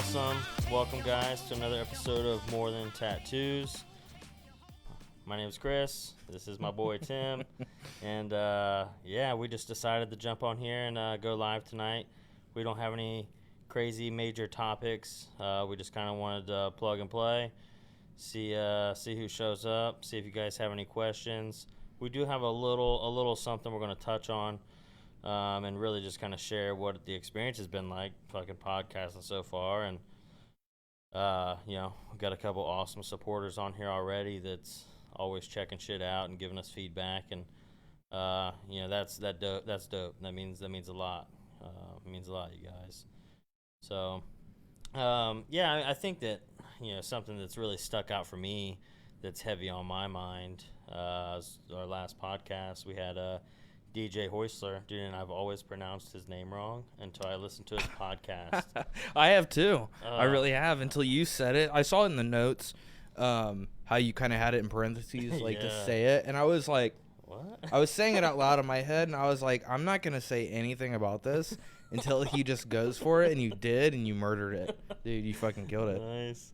Awesome. Welcome, guys, to another episode of More Than Tattoos. My name is Chris. This is my boy, Tim. And, we just decided to jump on here and go live tonight. We don't have any crazy major topics. We just kind of wanted to plug and play, see who shows up, see if you guys have any questions. We do have a little something we're going to touch on. And really just kind of share what the experience has been like fucking podcasting so far. And, we've got a couple awesome supporters on here already that's always checking shit out and giving us feedback. And, that's dope. That means a lot. It means a lot, you guys. So, I think that, something that's really stuck out for me that's heavy on my mind, is our last podcast. We had, DJ Hoistler, dude, and I've always pronounced his name wrong until I listened to his podcast. I have too. I really have until you said it. I saw it in the notes, how you kind of had it in parentheses, like to say it, and I was like, "What?" I was saying it out loud in my head, and I was like, "I'm not gonna say anything about this until he just goes for it," and you did, and you murdered it, dude. You fucking killed it. Nice.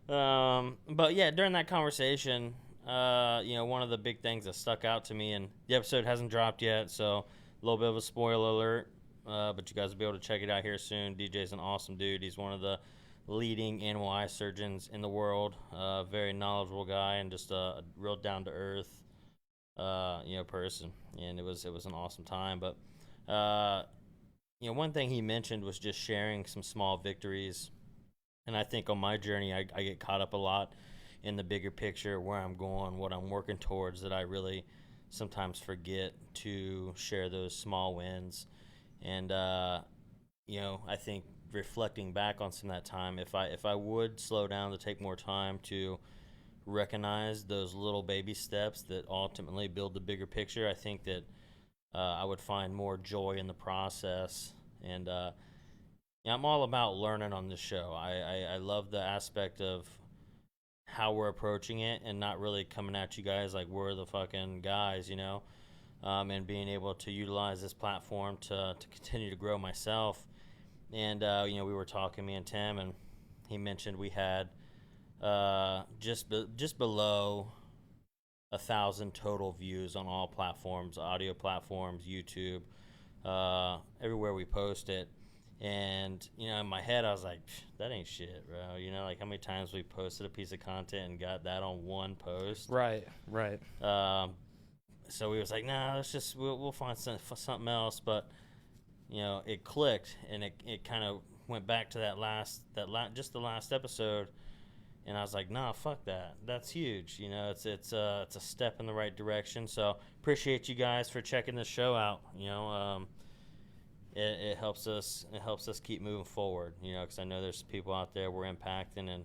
But yeah, during that conversation. One of the big things that stuck out to me, and the episode hasn't dropped yet, so a little bit of a spoiler alert, but you guys will be able to check it out here soon. DJ's an awesome dude. He's one of the leading animal eye surgeons in the world, very knowledgeable guy, and just a real down-to-earth, person, and it was an awesome time. But, one thing he mentioned was just sharing some small victories, and I think on my journey, I get caught up a lot in the bigger picture, where I'm going, what I'm working towards, that I really sometimes forget to share those small wins. And, I think reflecting back on some of that time, if I would slow down to take more time to recognize those little baby steps that ultimately build the bigger picture, I think that I would find more joy in the process. And I'm all about learning on this show. I love the aspect of how we're approaching it and not really coming at you guys like we're the fucking guys, and being able to utilize this platform to continue to grow myself. And, we were talking, me and Tim, and he mentioned we had just below 1,000 total views on all platforms, audio platforms, YouTube, everywhere we post it. And, in my head, I was like, that ain't shit, bro. Like how many times we posted a piece of content and got that on one post. Right. So we was like, nah, we'll find something else. But, it clicked, and it kind of went back to just the last episode. And I was like, nah, fuck that. That's huge. It's a step in the right direction. So appreciate you guys for checking this show out. It helps us keep moving forward, because I know there's people out there we're impacting, and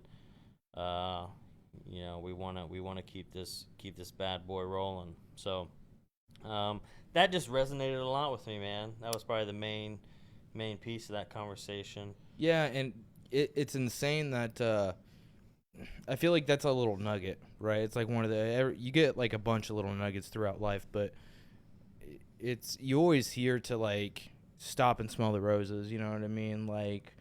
we want to keep this bad boy rolling. So that just resonated a lot with me, man. That was probably the main piece of that conversation. Yeah, and it's insane that I feel like that's a little nugget, right? It's like one of you get like a bunch of little nuggets throughout life, but you always hear to like stop and smell the roses, you know what I mean? Like,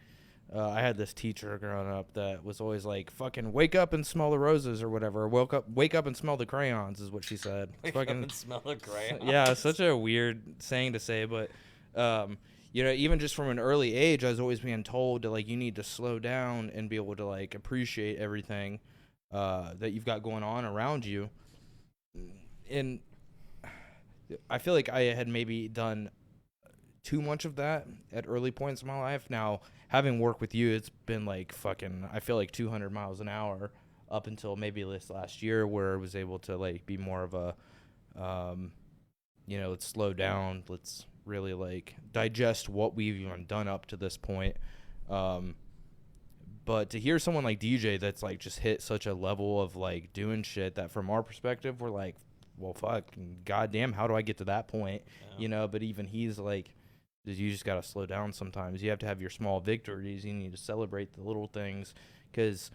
I had this teacher growing up that was always like, fucking wake up and smell the roses or whatever. Wake up and smell the crayons is what she said. Wake up and smell the crayons. Yeah, such a weird saying to say, but, even just from an early age, I was always being told to, like, you need to slow down and be able to, like, appreciate everything that you've got going on around you. And I feel like I had maybe done too much of that at early points in my life. Now, having worked with you, it's been like fucking, I feel like 200 miles an hour up until maybe this last year, where I was able to like be more of a, let's slow down. Let's really like digest what we've even done up to this point. But to hear someone like DJ that's like just hit such a level of like doing shit that from our perspective, we're like, well, fuck, goddamn, how do I get to that point? Yeah. But even he's like, you just got to slow down sometimes. You have to have your small victories. You need to celebrate the little things, because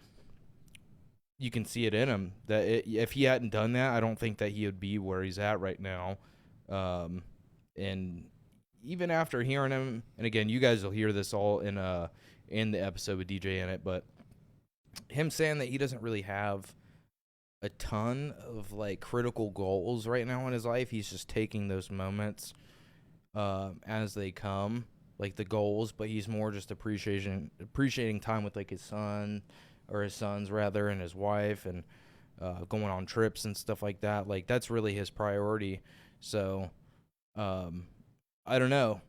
you can see it in him that if he hadn't done that, I don't think that he would be where he's at right now. And even after hearing him, and again, you guys will hear this all in the episode with DJ in it, but him saying that he doesn't really have a ton of like critical goals right now in his life. He's just taking those moments as they come, like the goals, but he's more just appreciating time with like his son, or his sons rather, and his wife, and going on trips and stuff like that. Like that's really his priority. So I don't know.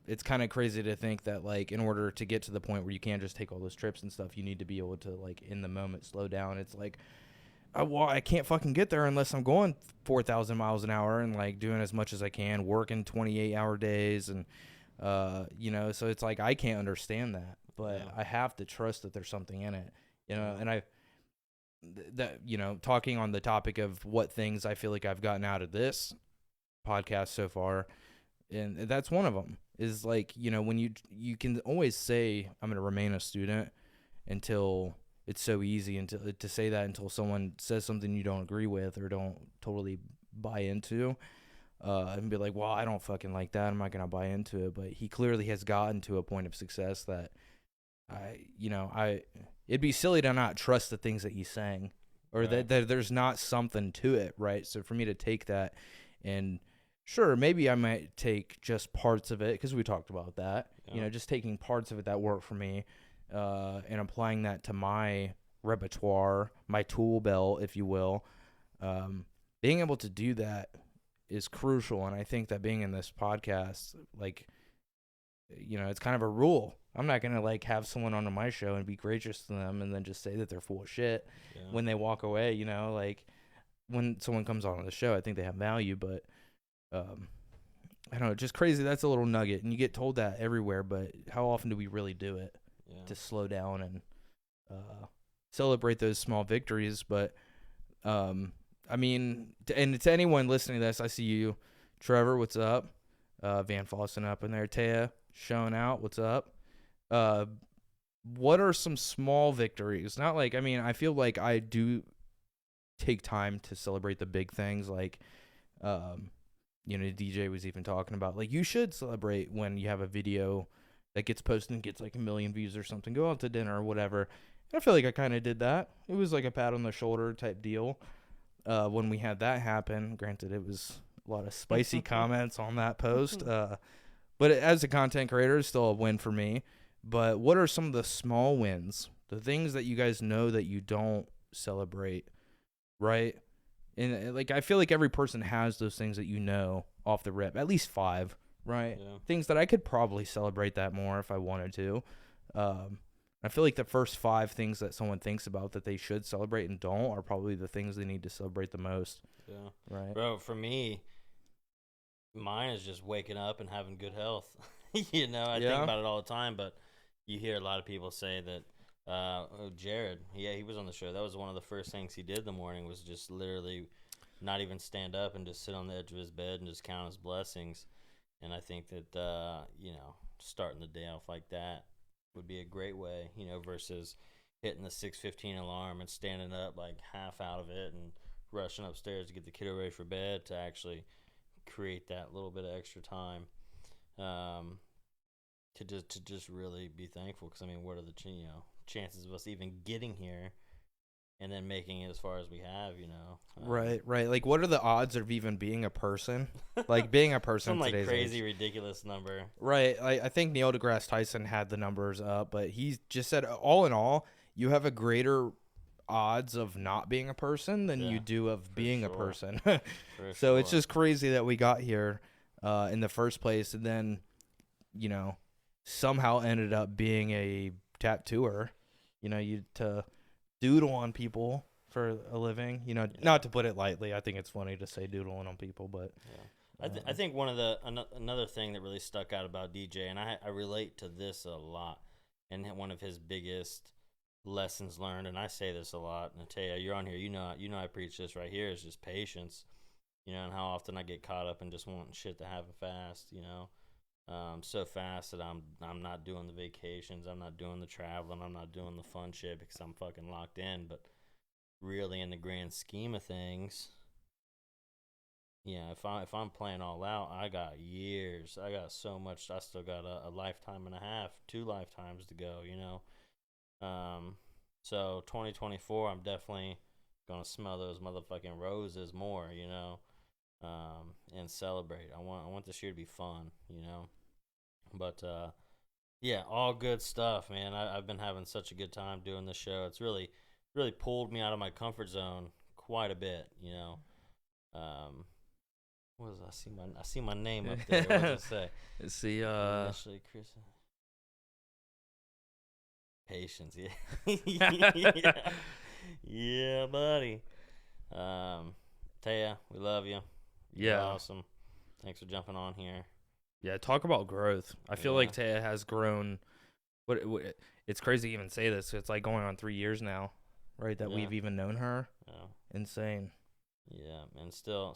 It's kind of crazy to think that like in order to get to the point where you can't just take all those trips and stuff, you need to be able to like in the moment slow down. It's like, well, I can't fucking get there unless I'm going 4,000 miles an hour and like doing as much as I can, working 28-hour days, and so it's like I can't understand that, but I have to trust that there's something in it, and talking on the topic of what things I feel like I've gotten out of this podcast so far, and that's one of them, is like, when you can always say I'm going to remain a student until it's so easy to say that until someone says something you don't agree with or don't totally buy into, and be like, well, I don't fucking like that, I'm not going to buy into it. But he clearly has gotten to a point of success that it'd be silly to not trust the things that he's saying, or right, that there's not something to it, right? So for me to take that, and sure, maybe I might take just parts of it, because we talked about that, just taking parts of it that work for me, and applying that to my repertoire, my tool belt, if you will. Being able to do that is crucial, and I think that being in this podcast, like, it's kind of a rule. I'm not gonna like have someone on my show and be gracious to them and then just say that they're full of shit when they walk away. Like when someone comes on the show, I think they have value, but I don't know, just crazy. That's a little nugget, and you get told that everywhere, but how often do we really do it? To slow down and celebrate those small victories. But I mean, and to anyone listening to this, I see you, Trevor, what's up? Van Fossen up in there, Taya showing out, what's up? What are some small victories? Not like, I mean, I feel like I do take time to celebrate the big things, like DJ was even talking about, like, you should celebrate when you have a video that gets posted and gets like 1 million views or something, go out to dinner or whatever. And I feel like I kind of did that. It was like a pat on the shoulder type deal when we had that happen. Granted, it was a lot of spicy comments on that post, but as a content creator, it's still a win for me. But what are some of the small wins, the things that you guys know that you don't celebrate, right? And like, I feel like every person has those things that off the rip, at least 5, right? Yeah. Things that I could probably celebrate that more if I wanted to. I feel like the first 5 things that someone thinks about that they should celebrate and don't are probably the things they need to celebrate the most. Yeah. Right. Bro, for me, mine is just waking up and having good health. I think about it all the time, but you hear a lot of people say that Jared, he was on the show. That was one of the first things he did in the morning, was just literally not even stand up and just sit on the edge of his bed and just count his blessings. And I think that, starting the day off like that would be a great way, versus hitting the 6:15 alarm and standing up like half out of it and rushing upstairs to get the kiddo ready for bed, to actually create that little bit of extra time to just really be thankful. Because, I mean, what are the chances of us even getting here and then making it as far as we have, Right. Like, what are the odds of even being a person? Like, being a person some, like, crazy, age. ridiculous number. Right. I think Neil deGrasse Tyson had the numbers up, but he just said, all in all, you have a greater odds of not being a person than you do of being a person. So it's just crazy that we got here in the first place, and then, somehow ended up being a tattooer. You to doodle on people for a living, not to put it lightly. I think it's funny to say doodling on people, but I think one of another thing that really stuck out about DJ, and I relate to this a lot, and one of his biggest lessons learned, and I say this a lot, and Taya, you're on here, I preach this right here, is just patience, and how often I get caught up in just wanting shit to happen fast, so fast that I'm not doing the vacations, I'm not doing the traveling, I'm not doing the fun shit because I'm fucking locked in. But really, in the grand scheme of things, if I'm playing all out, I got years. I got so much. I still got a lifetime and a half, 2 lifetimes to go. So 2024, I'm definitely gonna smell those motherfucking roses more. And celebrate. I want this year to be fun. But yeah, all good stuff, man. I've been having such a good time doing this show. It's really pulled me out of my comfort zone quite a bit. What was I see my name up there. What does it say? See, Initially, Chris. Patience, yeah. yeah. Yeah, buddy. Taya, we love you. You're yeah, awesome. Thanks for jumping on here. yeah. Talk about growth. I feel Yeah. like Taya has grown. What it's crazy to even say this. It's like going on 3 years now, right? That Yeah. we've even known her. Yeah. Insane. Yeah, and still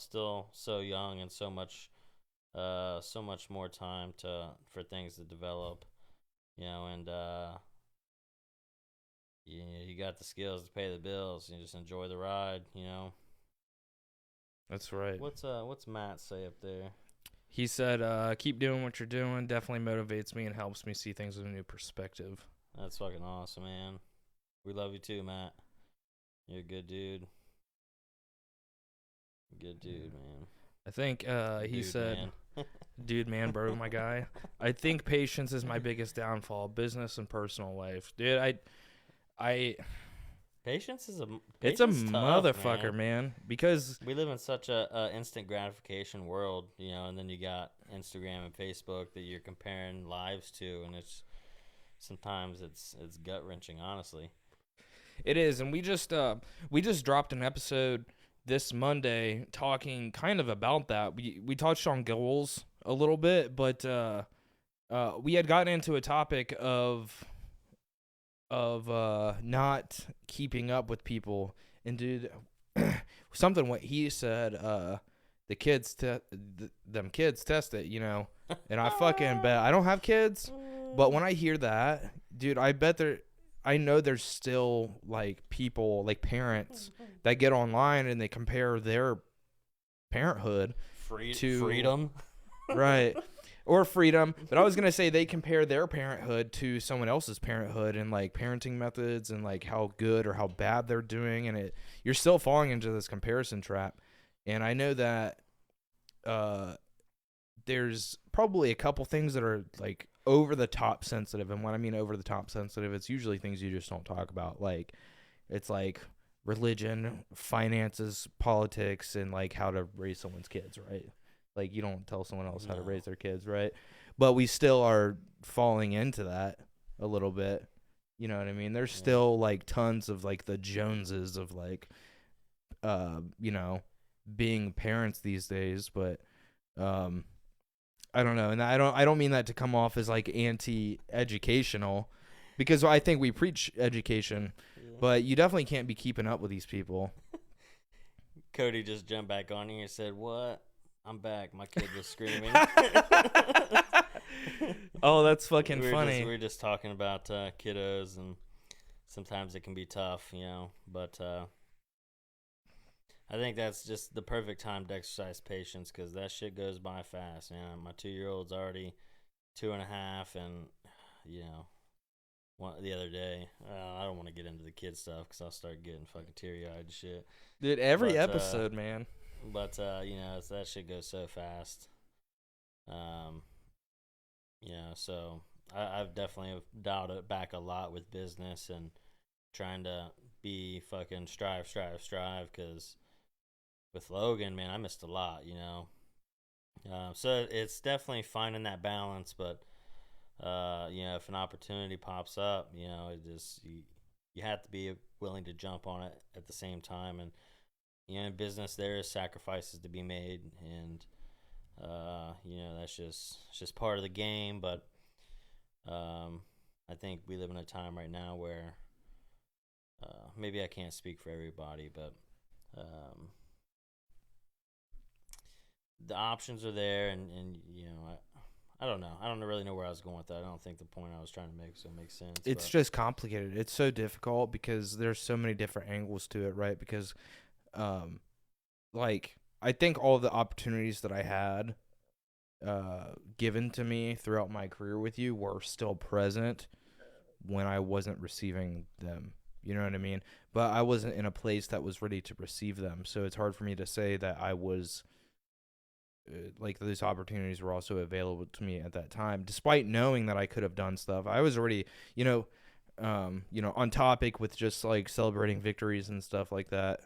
so young, and so much more time for things to develop, and you got the skills to pay the bills. You just enjoy the ride. That's right. What's Matt say up there? He said, keep doing what you're doing. Definitely motivates me and helps me see things with a new perspective. That's fucking awesome, man. We love you too, Matt. You're a good dude. Good dude, man. I think he Dude, said, man. dude, man, bro, my guy. I think patience is my biggest downfall, business and personal life. Dude, Patience is it's a patience tough, motherfucker, man. Because we live in such a instant gratification world, and then you got Instagram and Facebook that you're comparing lives to, and sometimes it's gut wrenching, honestly. it is, and we just dropped an episode this Monday talking kind of about that. We touched on goals a little bit, but we had gotten into a topic of not keeping up with people. And dude, something what he said, the kids them kids test it, and I fucking bet. I don't have kids, but when I hear that, dude, I know there's still like people, like parents that get online and they compare their parenthood to freedom. right, or freedom. But I was gonna say they compare their parenthood to someone else's parenthood and like parenting methods and like how good or how bad they're doing, and you're still falling into this comparison trap. And I know that there's probably a couple things that are like over the top sensitive. And when I mean over the top sensitive, it's usually things you just don't talk about. Like it's like religion, finances, politics, and like how to raise someone's kids, right? Like you don't tell someone else how to raise their kids, right? But we still are falling into that a little bit. You know what I mean? There's still like tons of like the Joneses of like being parents these days, but I don't know, and I don't mean that to come off as like anti-educational, because I think we preach education, but you definitely can't be keeping up with these people. Cody just jumped back on here and said, "What? I'm back. My kid was screaming." Oh, that's fucking funny. We're just talking about kiddos, and sometimes it can be tough, but I think that's just the perfect time to exercise patience, because that shit goes by fast. My 2-year-old's already 2.5, and the other day, I don't want to get into the kid stuff because I'll start getting fucking teary-eyed and shit. Dude, every episode, man. But that shit goes so fast. So I've definitely dialed it back a lot with business and trying to be fucking strive, because with Logan, man, I missed a lot, so it's definitely finding that balance. But if an opportunity pops up, it just you have to be willing to jump on it at the same time. And in business there is sacrifices to be made, and that's just part of the game. But I think we live in a time right now where maybe I can't speak for everybody, but the options are there, and I don't know. I don't really know where I was going with that. I don't think the point I was trying to make makes sense. It's just complicated. It's so difficult because there's so many different angles to it, right? Because, like, I think all the opportunities that I had given to me throughout my career with you were still present when I wasn't receiving them. You know what I mean? But I wasn't in a place that was ready to receive them. So it's hard for me to say that I was like those opportunities were also available to me at that time, despite knowing that I could have done stuff. I was already, on topic with just like celebrating victories and stuff like that.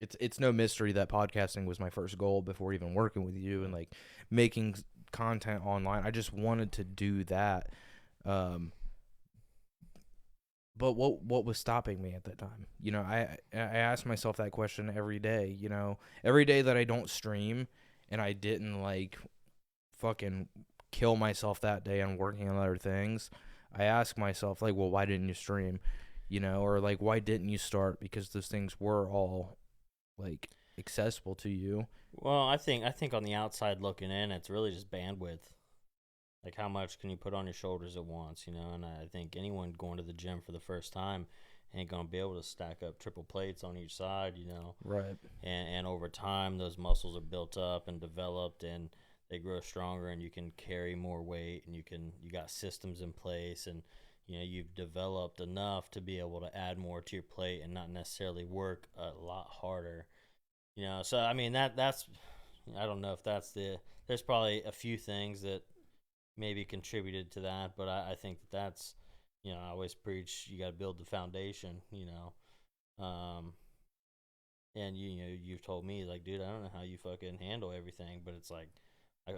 It's no mystery that podcasting was my first goal before even working with you and like making content online. I just wanted to do that. But what was stopping me at that time? I ask myself that question every day. Every day that I don't stream and I didn't like fucking kill myself that day on working on other things, I ask myself like, well, why didn't you stream? Or like, why didn't you start? Because those things were all like accessible to you. Well, I think on the outside looking in, it's really just bandwidth. Like, how much can you put on your shoulders at once, And I think anyone going to the gym for the first time ain't going to be able to stack up triple plates on each side, Right. And over time, those muscles are built up and developed, and they grow stronger, and you can carry more weight, and you got systems in place, and, you've developed enough to be able to add more to your plate and not necessarily work a lot harder, So, I mean, that's, I don't know if there's probably a few things that maybe contributed to that, but I think that's, I always preach you got to build the foundation, and you've told me like, dude, I don't know how you fucking handle everything, but it's like I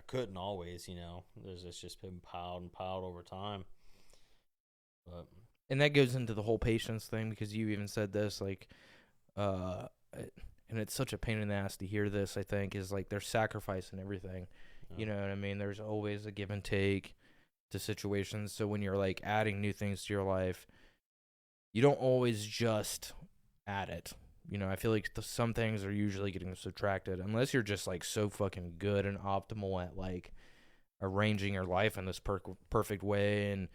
couldn't always, it's just been piled and piled over time. But and that goes into the whole patience thing, because you even said this like, and it's such a pain in the ass to hear this. I think is like there's sacrifice in everything. You know what I mean? There's always a give and take to situations. So when you're like adding new things to your life, you don't always just add it. I feel like some things are usually getting subtracted unless you're just like so fucking good and optimal at like arranging your life in this perfect way, and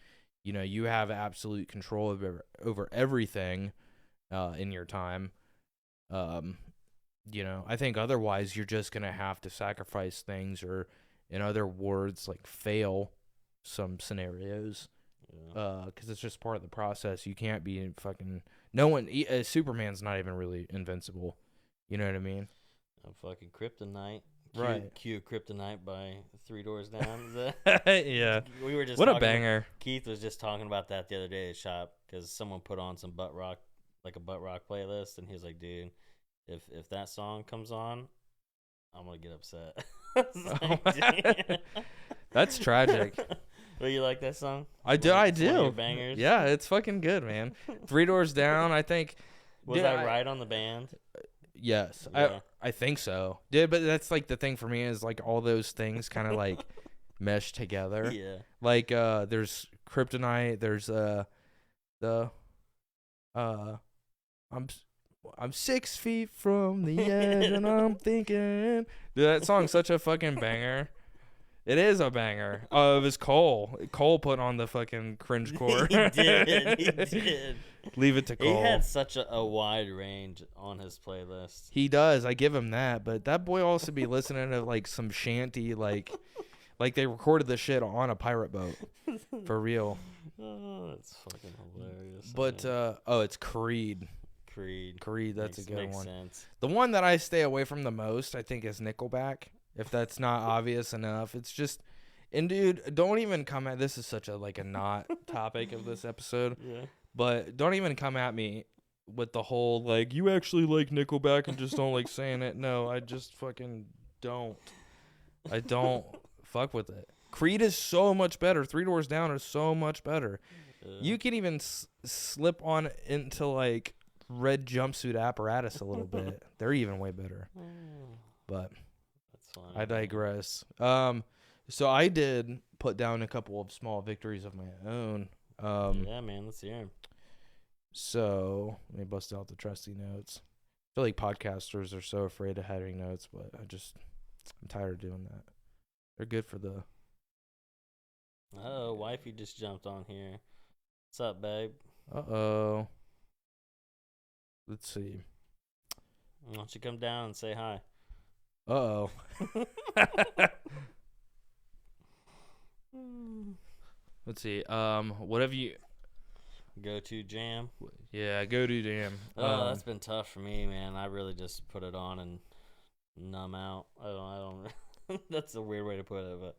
you have absolute control over everything in your time. I think otherwise you're just gonna have to sacrifice things, or in other words, like fail some scenarios, because it's just part of the process. You can't be fucking no one. Superman's not even really invincible. You know what I mean? Fucking Kryptonite. Right. Cue Kryptonite by Three Doors Down. Yeah. We were just what a banger. Keith was just talking about that the other day at shop because someone put on some butt rock, like a butt rock playlist, and he was like, dude, if that song comes on, I'm gonna get upset. That's tragic. But you like that song? I do. One of your bangers? Yeah, it's fucking good, man. Three Doors Down, I think. Was I right on the band? Yes, Yeah. I think so. Dude, but that's like the thing for me is like all those things kind of like mesh together. Yeah. Like there's Kryptonite, there's I'm 6 feet from the edge and I'm thinking. Dude, that song's such a fucking banger. It is a banger. It was Cole. Cole put on the fucking cringecore. He did. Leave it to Cole. He had such a wide range on his playlist. He does. I give him that. But that boy also be listening to like some shanty, like they recorded the shit on a pirate boat. For real. Oh, that's fucking hilarious. But it's Creed. Creed, that's a good one. Sense. The one that I stay away from the most, I think, is Nickelback. If that's not obvious enough, it's just, and dude, don't even come at this is such a like a not topic of this episode. Yeah. But don't even come at me with the whole like you actually like Nickelback and just don't like saying it. No, I just fucking don't. I don't fuck with it. Creed is so much better. Three Doors Down is so much better. You can even slip on into like Red Jumpsuit Apparatus a little bit. They're even way better. But that's funny. I digress. So I did put down a couple of small victories of my own. Yeah, man, let's hear 'em. So let me bust out the trusty notes. I feel like podcasters are so afraid of having notes, but I'm tired of doing that. They're good for the. Oh, wifey just jumped on here. What's up, babe? Uh-oh. Let's see. Why don't you come down and say hi? Uh-oh. Let's see. What have you... Go to jam. Yeah, go to jam. That's been tough for me, man. I really just put it on and numb out. I don't. That's a weird way to put it, but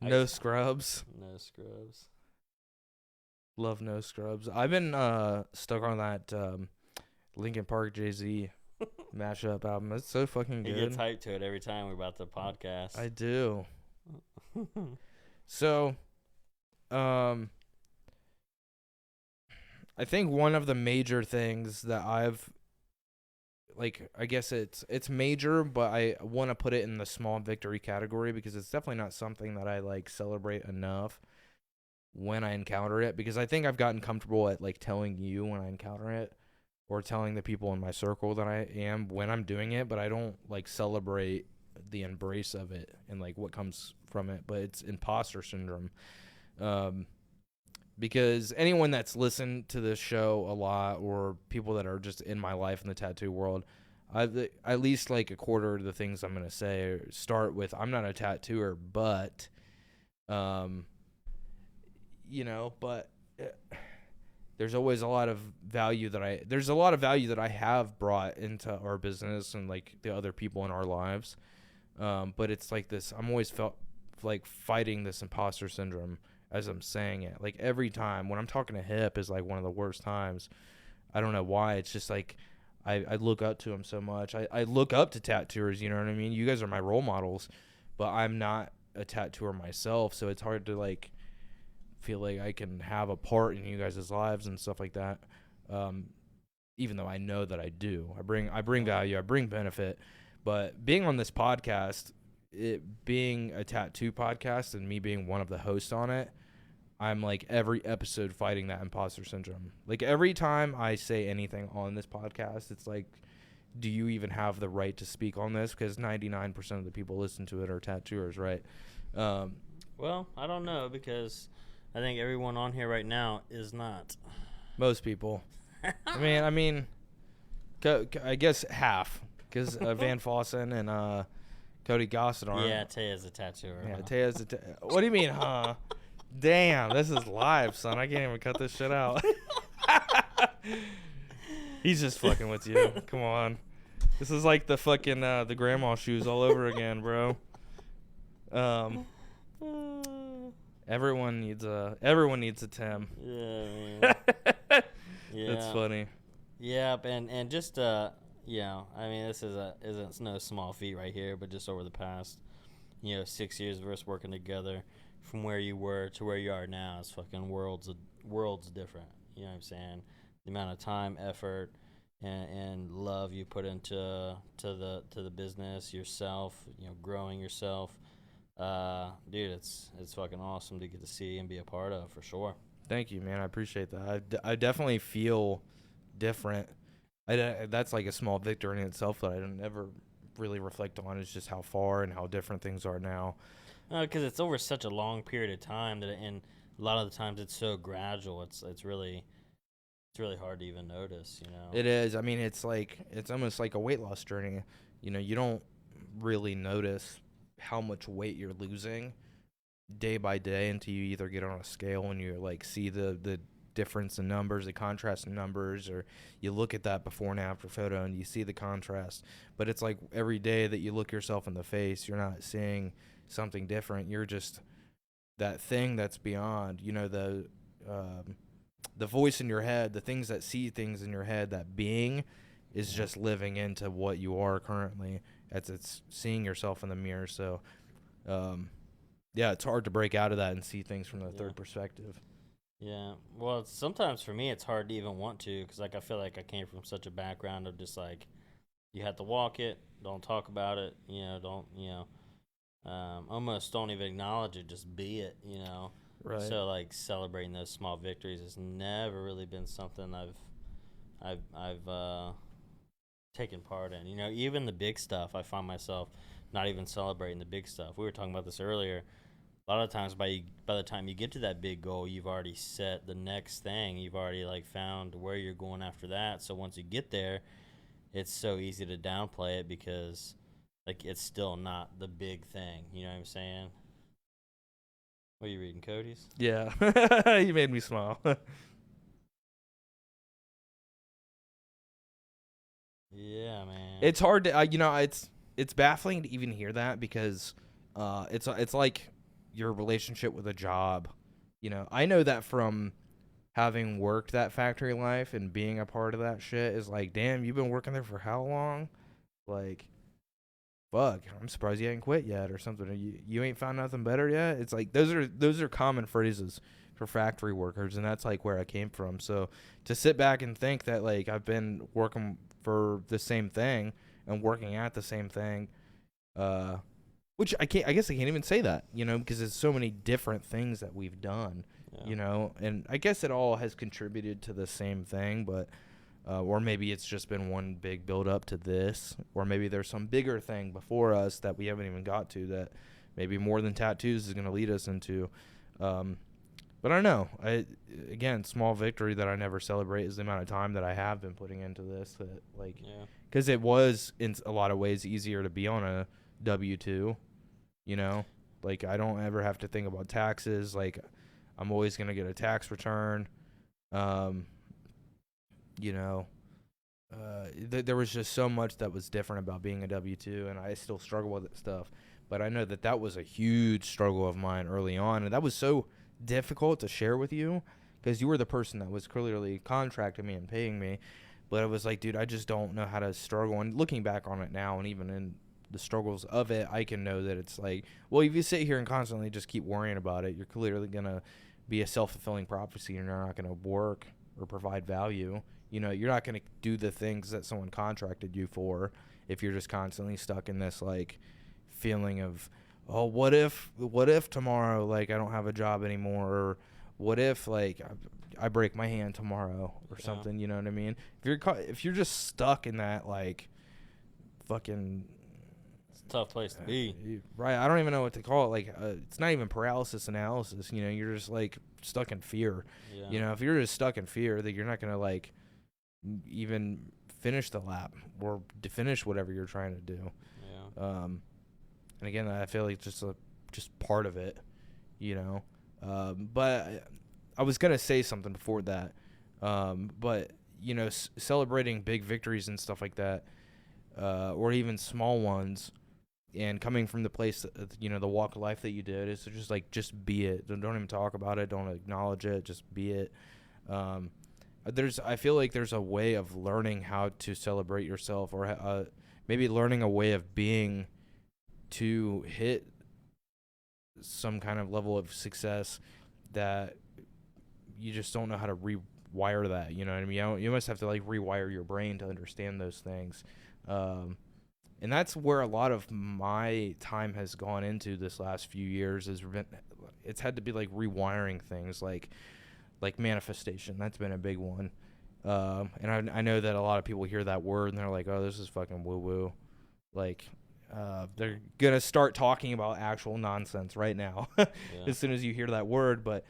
no scrubs. No scrubs. Love No Scrubs. I've been stuck on that Linkin Park Jay-Z mashup album. It's so fucking good. He gets hyped to it every time we're about the podcast. I do. So, I think one of the major things that I've, like, I guess it's major, but I want to put it in the small victory category because it's definitely not something that I like celebrate enough when I encounter it, because I think I've gotten comfortable at like telling you when I encounter it or telling the people in my circle that I am when I'm doing it, but I don't like celebrate the embrace of it and like what comes from it. But it's imposter syndrome. Because anyone that's listened to this show a lot or people that are just in my life in the tattoo world, at least like a quarter of the things I'm going to say start with, I'm not a tattooer, but, but there's always a lot of value that I have brought into our business and like the other people in our lives. But it's like this, I'm always felt like fighting this imposter syndrome as I'm saying it. Like every time when I'm talking to Hip is like one of the worst times. I don't know why. It's just like, I look up to him so much. I look up to tattooers, you know what I mean? You guys are my role models, but I'm not a tattooer myself. So it's hard to like, feel like I can have a part in you guys' lives and stuff like that. Even though I know that I do. I bring value, I bring benefit. But being on this podcast, it being a tattoo podcast and me being one of the hosts on it, I'm like every episode fighting that imposter syndrome. Like every time I say anything on this podcast, it's like, do you even have the right to speak on this? Because 99% of the people listen to it are tattooers, right? Well, I don't know, because I think everyone on here right now is not. Most people. I mean, I guess half, because Van Fossen and Cody Gossett aren't. Yeah, Taya's a tattooer. Yeah, Taya's what do you mean, huh? Damn, this is live, son. I can't even cut this shit out. He's just fucking with you. Come on. This is like the fucking the grandma shoes all over again, bro. Everyone needs a Tim. Yeah, man. Yeah. That's funny. Yeah, and just I mean, this isn't no small feat right here, but just over the past 6 years of us working together, from where you were to where you are now, is fucking worlds different. You know what I'm saying? The amount of time, effort, and love you put into the business, yourself, growing yourself. Dude, it's fucking awesome to get to see and be a part of, for sure. Thank you, man. I appreciate that. I definitely feel different. That's like a small victory in itself that I don't ever really reflect on. Is just how far and how different things are now. Because it's over such a long period of time and a lot of the times it's so gradual. It's really hard to even notice. It is. I mean, it's almost like a weight loss journey. You don't really notice how much weight you're losing day by day until you either get on a scale and you like see the difference in numbers, the contrast in numbers, or you look at that before and after photo and you see the contrast. But it's like every day that you look yourself in the face, you're not seeing something different. You're just that thing that's beyond, the voice in your head, the things that see things in your head, that being is just living into what you are currently as it's seeing yourself in the mirror. So, yeah, it's hard to break out of that and see things from the third perspective. Yeah. Well, sometimes for me, it's hard to even want to, because I feel like I came from such a background of just like, you have to walk it, don't talk about it, almost don't even acknowledge it, just be it, Right. So like celebrating those small victories has never really been something I've taken part in. Even the big stuff, I find myself not even celebrating the big stuff. We were talking about this earlier. a lot of times by the time you get to that big goal, you've already set the next thing. You've already like found where you're going after that. So once you get there, it's so easy to downplay it because like it's still not the big thing. You know what I'm saying? What are you reading, Cody's? Yeah. You made me smile. Yeah, man. It's hard to, it's baffling to even hear that because it's like your relationship with a job. I know that from having worked that factory life and being a part of that shit is like, damn, you've been working there for how long? Like, fuck, I'm surprised you haven't quit yet or something. You ain't found nothing better yet. It's like those are common phrases for factory workers, and that's like where I came from. So to sit back and think that like I've been working for the same thing and working at the same thing, which I guess I can't even say that, because there's so many different things that we've done, and I guess it all has contributed to the same thing, but. Or maybe it's just been one big build up to this, or maybe there's some bigger thing before us that we haven't even got to that maybe more than tattoos is going to lead us into. But I don't know. Again, small victory that I never celebrate is the amount of time that I have been putting into this. That because it was in a lot of ways easier to be on a W-2, like I don't ever have to think about taxes. Like I'm always going to get a tax return. There was just so much that was different about being a W-2, and I still struggle with that stuff. But I know that was a huge struggle of mine early on, and that was so difficult to share with you because you were the person that was clearly contracting me and paying me. But it was like, dude, I just don't know how to struggle. And looking back on it now, and even in the struggles of it, I can know that it's like, well, if you sit here and constantly just keep worrying about it, you're clearly going to be a self-fulfilling prophecy, and you're not going to work or provide value. You're not going to do the things that someone contracted you for if you're just constantly stuck in this like feeling of, oh, what if tomorrow like I don't have a job anymore, or what if like I break my hand tomorrow or something. You know what I mean? If you're just stuck in that like fucking, it's a tough place to be. Right? I don't even know what to call it. Like it's not even paralysis analysis. You're just like stuck in fear. Yeah. If you're just stuck in fear, that you're not gonna like even finish the lap or to finish whatever you're trying to do. And again, I feel like it's just part of it, but I was gonna say something before that, but celebrating big victories and stuff like that, or even small ones, and coming from the place that, the walk of life that you did, is to just be it. Don't even talk about it, don't acknowledge it, just be it. I feel like there's a way of learning how to celebrate yourself, or maybe learning a way of being to hit some kind of level of success that you just don't know how to rewire that. You know what I mean? You must have to like rewire your brain to understand those things. And that's where a lot of my time has gone into this last few years. It's had to be like rewiring things like manifestation. That's been a big one. And I know that a lot of people hear that word and they're like, oh, this is fucking woo-woo. Like, they're going to start talking about actual nonsense right now as soon as you hear that word. But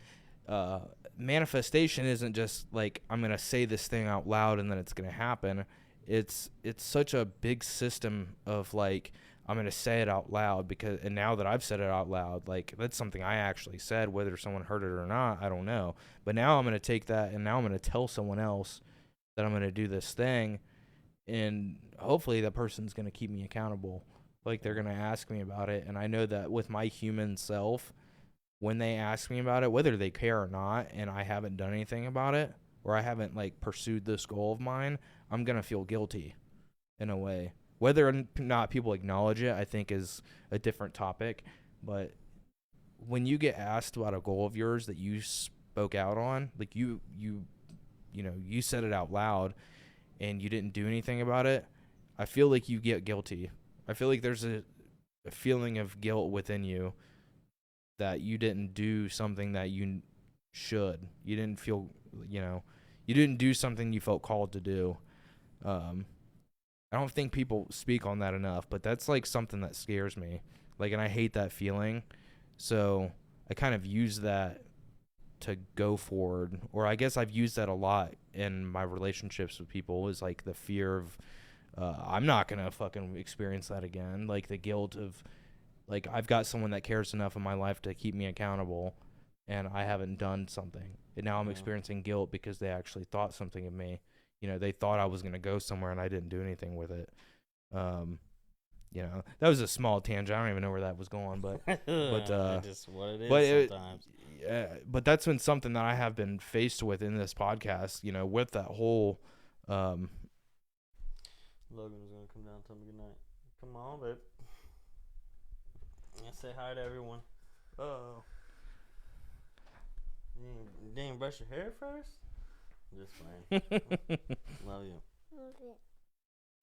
manifestation isn't just like, I'm going to say this thing out loud and then it's going to happen. It's such a big system of like, I'm going to say it out loud and now that I've said it out loud, like that's something I actually said, whether someone heard it or not, I don't know. But now I'm going to take that and now I'm going to tell someone else that I'm going to do this thing. And hopefully that person's going to keep me accountable. Like they're going to ask me about it. And I know that with my human self, when they ask me about it, whether they care or not, and I haven't done anything about it, or I haven't like pursued this goal of mine, I'm going to feel guilty in a way. Whether or not people acknowledge it, I think is a different topic. But when you get asked about a goal of yours that you spoke out on, like you said it out loud and you didn't do anything about it, I feel like you get guilty. I feel like there's a feeling of guilt within you that you didn't do something that you should. You didn't feel, you didn't do something you felt called to do. I don't think people speak on that enough, but that's like something that scares me. Like, and I hate that feeling. So I kind of use that to go forward, or I guess I've used that a lot in my relationships with people, is like the fear of I'm not gonna fucking experience that again, like the guilt of like I've got someone that cares enough in my life to keep me accountable, and I haven't done something, and now I'm Yeah. experiencing guilt because they actually thought something of me. They thought I was gonna go somewhere and I didn't do anything with it. um that was a small tangent. I don't even know where that was going, but It's just what it but is sometimes. but that's been something that I have been faced with in this podcast, with that whole Logan's gonna come down and tell me goodnight. Come on, babe. Yeah, say hi to everyone. oh You didn't brush your hair first? Just fine. Love you. Okay.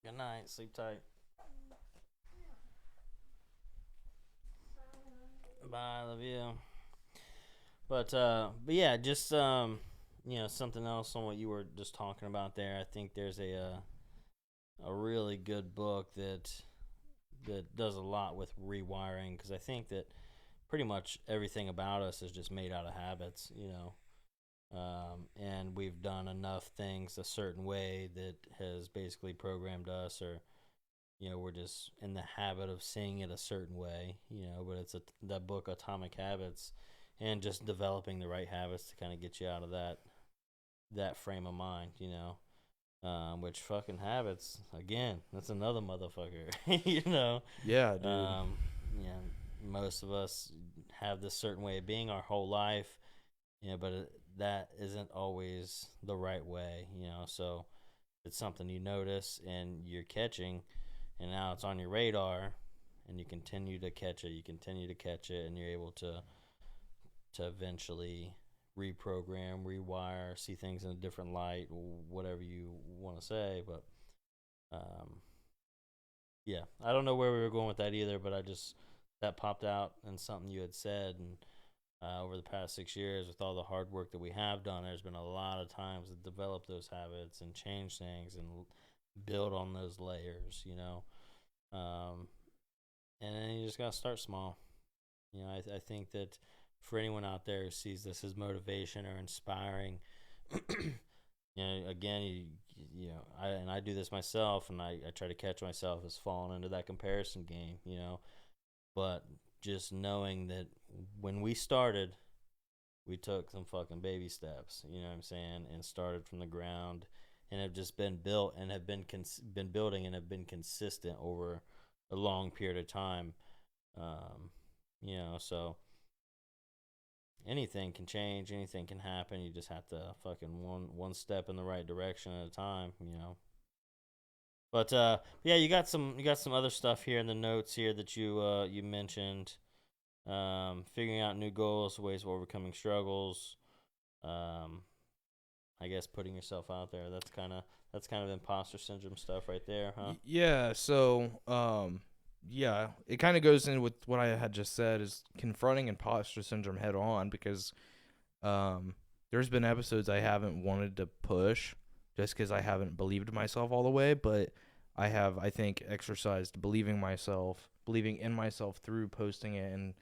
Good night. Sleep tight. Bye. Love you. But yeah, just something else on what you were just talking about there. I think there's a really good book that does a lot with rewiring, because I think that pretty much everything about us is just made out of habits, and we've done enough things a certain way that has basically programmed us, or we're just in the habit of seeing it a certain way, but it's that book Atomic Habits, and just developing the right habits to kind of get you out of that frame of mind, which fucking habits, again, that's another motherfucker. yeah, dude. Yeah, most of us have this certain way of being our whole life, but that isn't always the right way, so it's something you notice and you're catching, and now it's on your radar, and you continue to catch it, and you're able to eventually reprogram, rewire, see things in a different light, whatever you want to say. But yeah, I don't know where we were going with that either, but that popped out and something you had said. And over the past 6 years, with all the hard work that we have done, there's been a lot of times to develop those habits and change things and build on those layers, and then you just got to start small. I think that for anyone out there who sees this as motivation or inspiring, again, I do this myself, and I try to catch myself as falling into that comparison game, but just knowing that when we started, we took some fucking baby steps, you know what I'm saying, and started from the ground, and have just been built and have been building and have been consistent over a long period of time. So anything can change, anything can happen. You just have to fucking one step in the right direction at a time, But yeah, you got some other stuff here in the notes here that you mentioned. Figuring out new goals, ways of overcoming struggles. I guess putting yourself out there. That's kind of imposter syndrome stuff right there, huh? Yeah. So yeah, it kind of goes in with what I had just said, is confronting imposter syndrome head on, because there's been episodes I haven't wanted to push just because I haven't believed myself all the way, but I have, I think, exercised believing in myself through posting it. And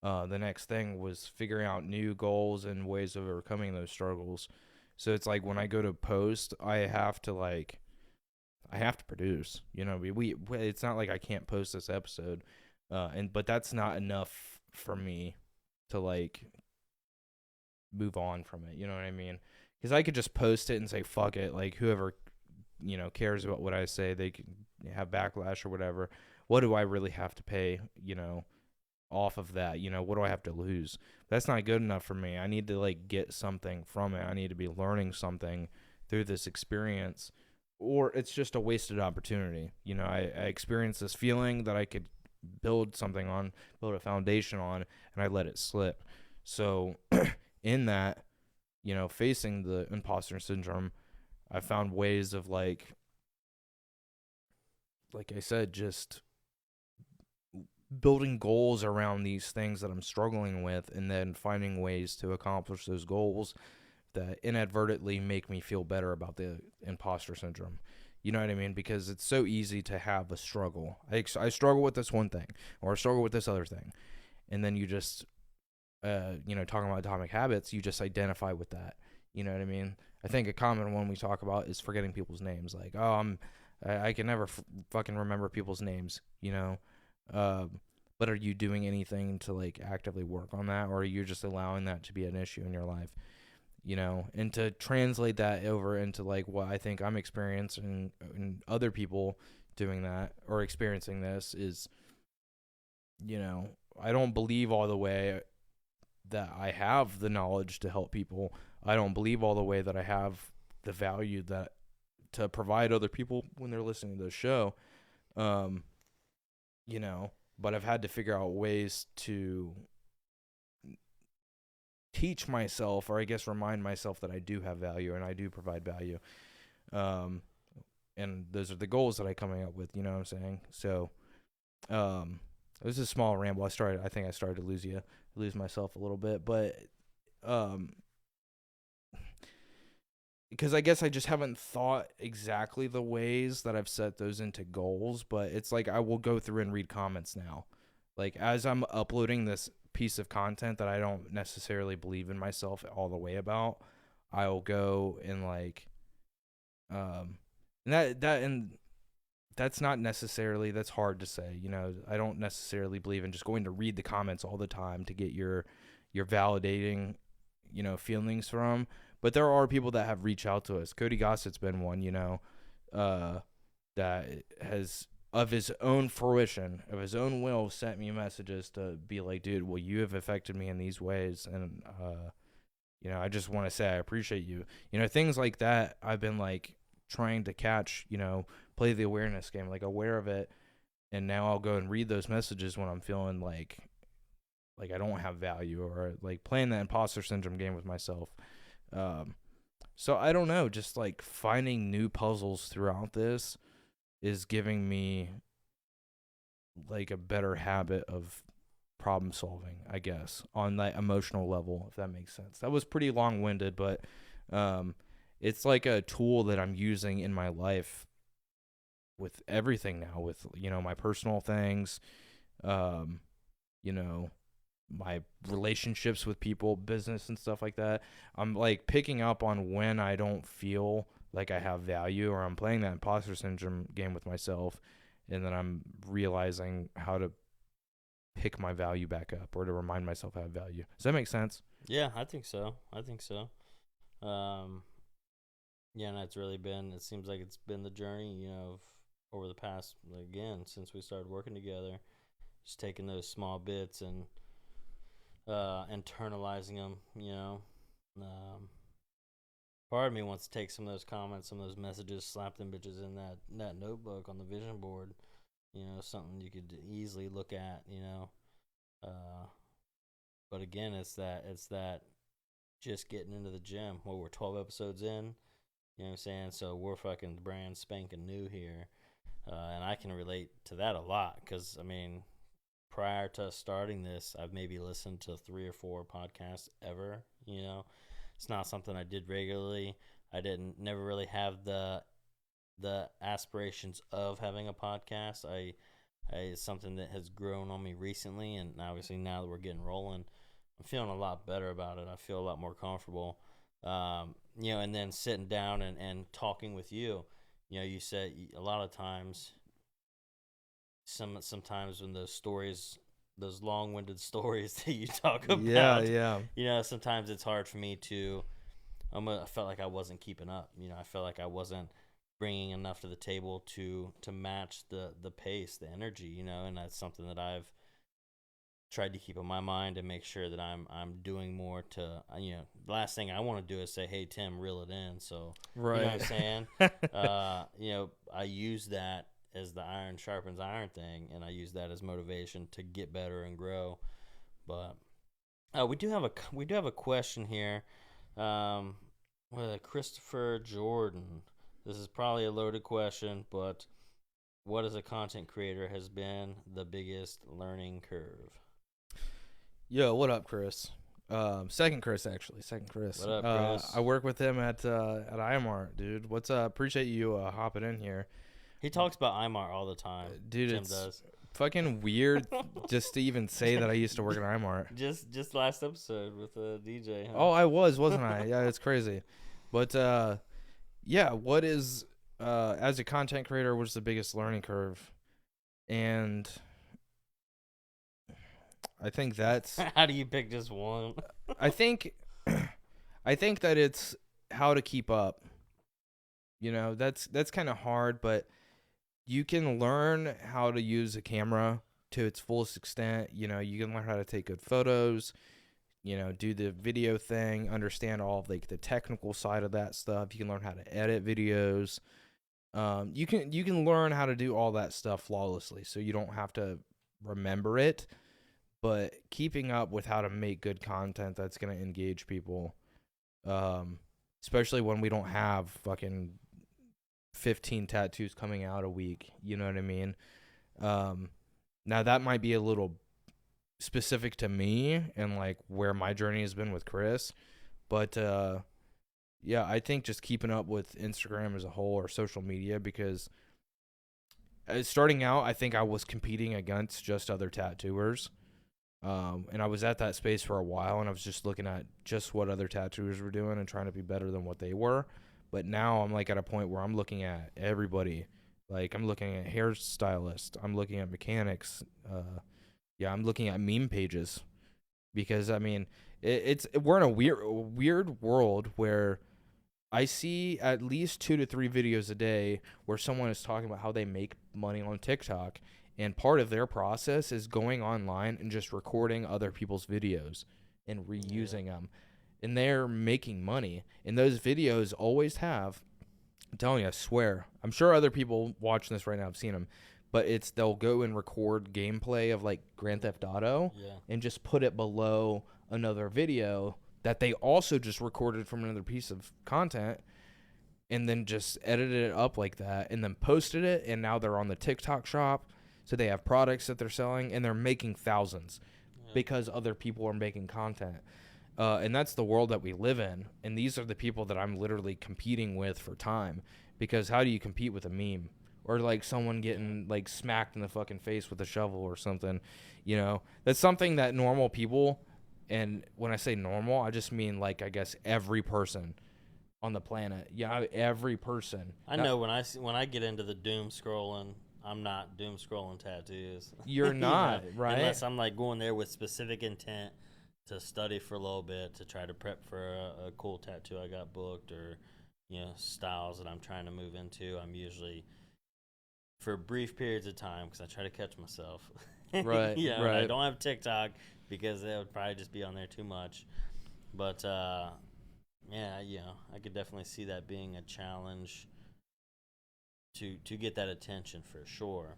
the next thing was figuring out new goals and ways of overcoming those struggles. So it's like when I go to post, I have to produce, we it's not like I can't post this episode, but that's not enough for me to like move on from it. You know what I mean? Because I could just post it and say, fuck it. Like whoever, cares about what I say, they can have backlash or whatever. What do I really have to pay, off of that? What do I have to lose? That's not good enough for me. I need to like get something from it. I need to be learning something through this experience, or it's just a wasted opportunity. I experienced this feeling that I could build a foundation on, and I let it slip. So in that, facing the imposter syndrome, I found ways of like I said, just building goals around these things that I'm struggling with, and then finding ways to accomplish those goals that inadvertently make me feel better about the imposter syndrome. You know what I mean? Because it's so easy to have a struggle. I struggle with this one thing, or I struggle with this other thing. And then you just talking about Atomic Habits, you just identify with that. You know what I mean? I think a common one we talk about is forgetting people's names. Like, oh, I can never fucking remember people's names, but are you doing anything to like actively work on that, or are you just allowing that to be an issue in your life? And to translate that over into like what I think I'm experiencing and other people doing that or experiencing this is, I don't believe all the way that I have the knowledge to help people. I don't believe all the way that I have the value that to provide other people when they're listening to the show. But I've had to figure out ways to teach myself, or I guess remind myself, that I do have value and I do provide value. And those are the goals that I'm coming up with, you know what I'm saying? So, it was a small ramble. I think I started to lose myself a little bit, but, because I guess I just haven't thought exactly the ways that I've set those into goals, but it's like I will go through and read comments now. Like, as I'm uploading this piece of content that I don't necessarily believe in myself all the way about, I'll go and like, and that's not necessarily, that's hard to say, I don't necessarily believe in just going to read the comments all the time to get your validating, feelings from. But there are people that have reached out to us. Cody Gossett's been one, that has, of his own fruition, of his own will, sent me messages to be like, dude, well, you have affected me in these ways. And, I just want to say I appreciate you. Things like that I've been like trying to catch, play the awareness game, like aware of it. And now I'll go and read those messages when I'm feeling like I don't have value, or like playing that imposter syndrome game with myself. So I don't know, just like finding new puzzles throughout this is giving me like a better habit of problem solving, I guess, on that emotional level, if that makes sense. That was pretty long-winded, but it's like a tool that I'm using in my life with everything now, with my personal things, my relationships with people, business and stuff like that. I'm like picking up on when I don't feel like I have value, or I'm playing that imposter syndrome game with myself, and then I'm realizing how to pick my value back up, or to remind myself I have value. Does that make sense? Yeah, I think so. Yeah, and it's really been, it seems like it's been the journey, of over the past, again, since we started working together, just taking those small bits and internalizing them, part of me wants to take some of those comments, some of those messages, slap them bitches in that notebook on the vision board, something you could easily look at, but again, it's that just getting into the gym. Well, we're 12 episodes in, you know what I'm saying? So we're fucking brand spanking new here, and I can relate to that a lot, because prior to starting this, I've maybe listened to 3 or 4 podcasts ever. It's not something I did regularly. I never really have the aspirations of having a podcast. It's something that has grown on me recently, and obviously now that we're getting rolling, I'm feeling a lot better about it. I feel a lot more comfortable. And then sitting down and talking with you. You said a lot of times, sometimes when those long-winded stories that you talk about, yeah, sometimes it's hard for me to, I felt like I wasn't keeping up. I felt like I wasn't bringing enough to the table to match the pace, the energy, and that's something that I've tried to keep in my mind and make sure that I'm doing more to, the last thing I want to do is say, hey, Tim, reel it in. So, right. You know what I'm saying? I use that as the iron sharpens iron thing, and I use that as motivation to get better and grow. But we do have a question here, with Christopher Jordan. This is probably a loaded question, but what as a content creator has been the biggest learning curve? Yo, what up, Chris? Second Chris. What up, Chris? I work with him at iMart, dude. What's up? Appreciate you hopping in here. He talks about iMart all the time. Dude. Jim does. fucking weird just to even say that I used to work at iMart. Just last episode with DJ. Huh? Oh, I wasn't I? Yeah, it's crazy. But yeah, what is as a content creator, what's the biggest learning curve? And I think that's How do you pick just one? I think that it's how to keep up. You know, that's kind of hard, but you can learn how to use a camera to its fullest extent. You know, you can learn how to take good photos, you know, do the video thing, understand all of like the technical side of that stuff. You can learn how to edit videos. You can learn how to do all that stuff flawlessly, so you don't have to remember it. But keeping up with how to make good content that's going to engage people, especially when we don't have fucking 15 tattoos coming out a week, you know what I mean? Now that might be a little specific to me and like where my journey has been with Chris, but yeah, I think just keeping up with Instagram as a whole or social media, because starting out, I think I was competing against just other tattooers. And I was at that space for a while, and I was just looking at just what other tattooers were doing and trying to be better than what they were. But now I'm like at a point where I'm looking at everybody. Like I'm looking at hairstylists, I'm looking at mechanics. Yeah, I'm looking at meme pages, because I mean, we're in a weird world where I see at least 2 to 3 videos a day where someone is talking about how they make money on TikTok. And part of their process is going online and just recording other people's videos and reusing them. And they're making money. And those videos always have, I'm telling you, I swear, I'm sure other people watching this right now have seen them, but they'll go and record gameplay of like Grand Theft Auto and just put it below another video that they also just recorded from another piece of content, and then just edited it up like that and then posted it. And now they're on the TikTok shop. So they have products that they're selling, and they're making thousands because other people are making content. And that's the world that we live in. And these are the people that I'm literally competing with for time. Because how do you compete with a meme? Or like someone getting like smacked in the fucking face with a shovel or something. You know, that's something that normal people, and when I say normal, I just mean like, I guess every person on the planet. Yeah, every person. I know when I get into the doom scrolling, I'm not doom scrolling tattoos. You're not, you know, right? Unless I'm like going there with specific intent to study for a little bit, to try to prep for a cool tattoo I got booked, or, you know, styles that I'm trying to move into. I'm usually, for brief periods of time, because I try to catch myself. Right, yeah, right. I don't have TikTok because that would probably just be on there too much. But, yeah, you know, I could definitely see that being a challenge to get that attention for sure.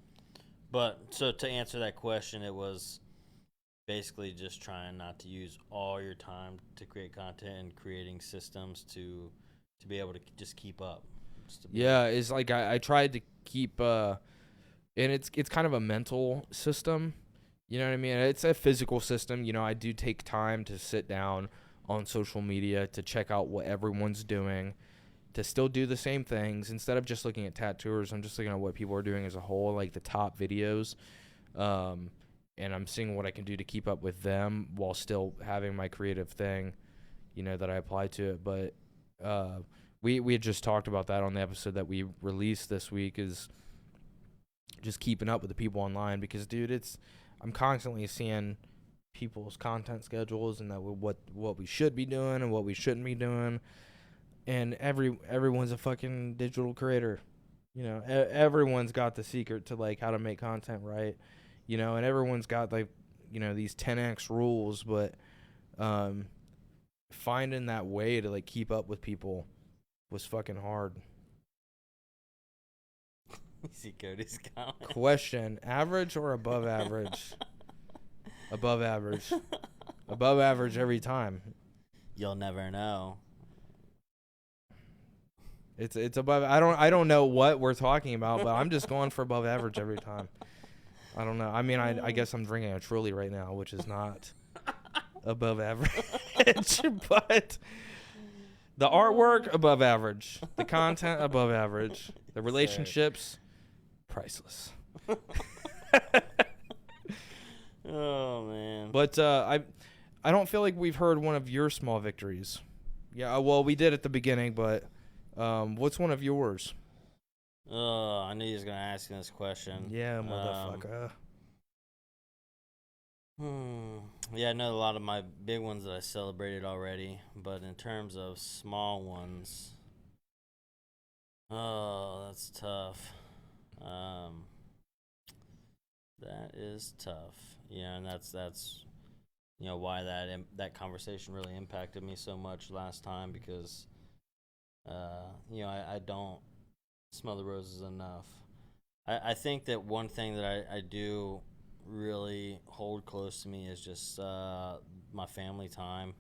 But so to answer that question, it was basically just trying not to use all your time to create content and creating systems to be able to just keep up. Yeah, it's like I tried to keep and it's kind of a mental system. You know what I mean? It's a physical system. You know, I do take time to sit down on social media to check out what everyone's doing, to still do the same things. Instead of just looking at tattooers, I'm just looking at what people are doing as a whole, like the top videos. And I'm seeing what I can do to keep up with them while still having my creative thing, you know, that I apply to it. But we had just talked about that on the episode that we released this week, is just keeping up with the people online. Because, dude, I'm constantly seeing people's content schedules and that what we should be doing and what we shouldn't be doing. And everyone's a fucking digital creator, you know. Everyone's got the secret to like how to make content right, you know. And everyone's got like, you know, these 10x rules, but finding that way to like keep up with people was fucking hard. See Cody's comment. Question: average or above average? Above average. Above average every time. You'll never know. It's above. I don't know what we're talking about, but I'm just going for above average every time. I don't know. I mean, I guess I'm drinking a Truly right now, which is not above average, but the artwork above average, the content above average, the relationships priceless. Oh man. But I don't feel like we've heard one of your small victories. Yeah, well, we did at the beginning, but what's one of yours? Oh, I knew you was gonna ask me this question. Yeah, motherfucker. Hmm. Yeah, I know a lot of my big ones that I celebrated already, but in terms of small ones, oh, that's tough. Um, that is tough. Yeah, and that's why that conversation really impacted me so much last time because I don't smell the roses enough. I think that one thing that I do really hold close to me is just my family time,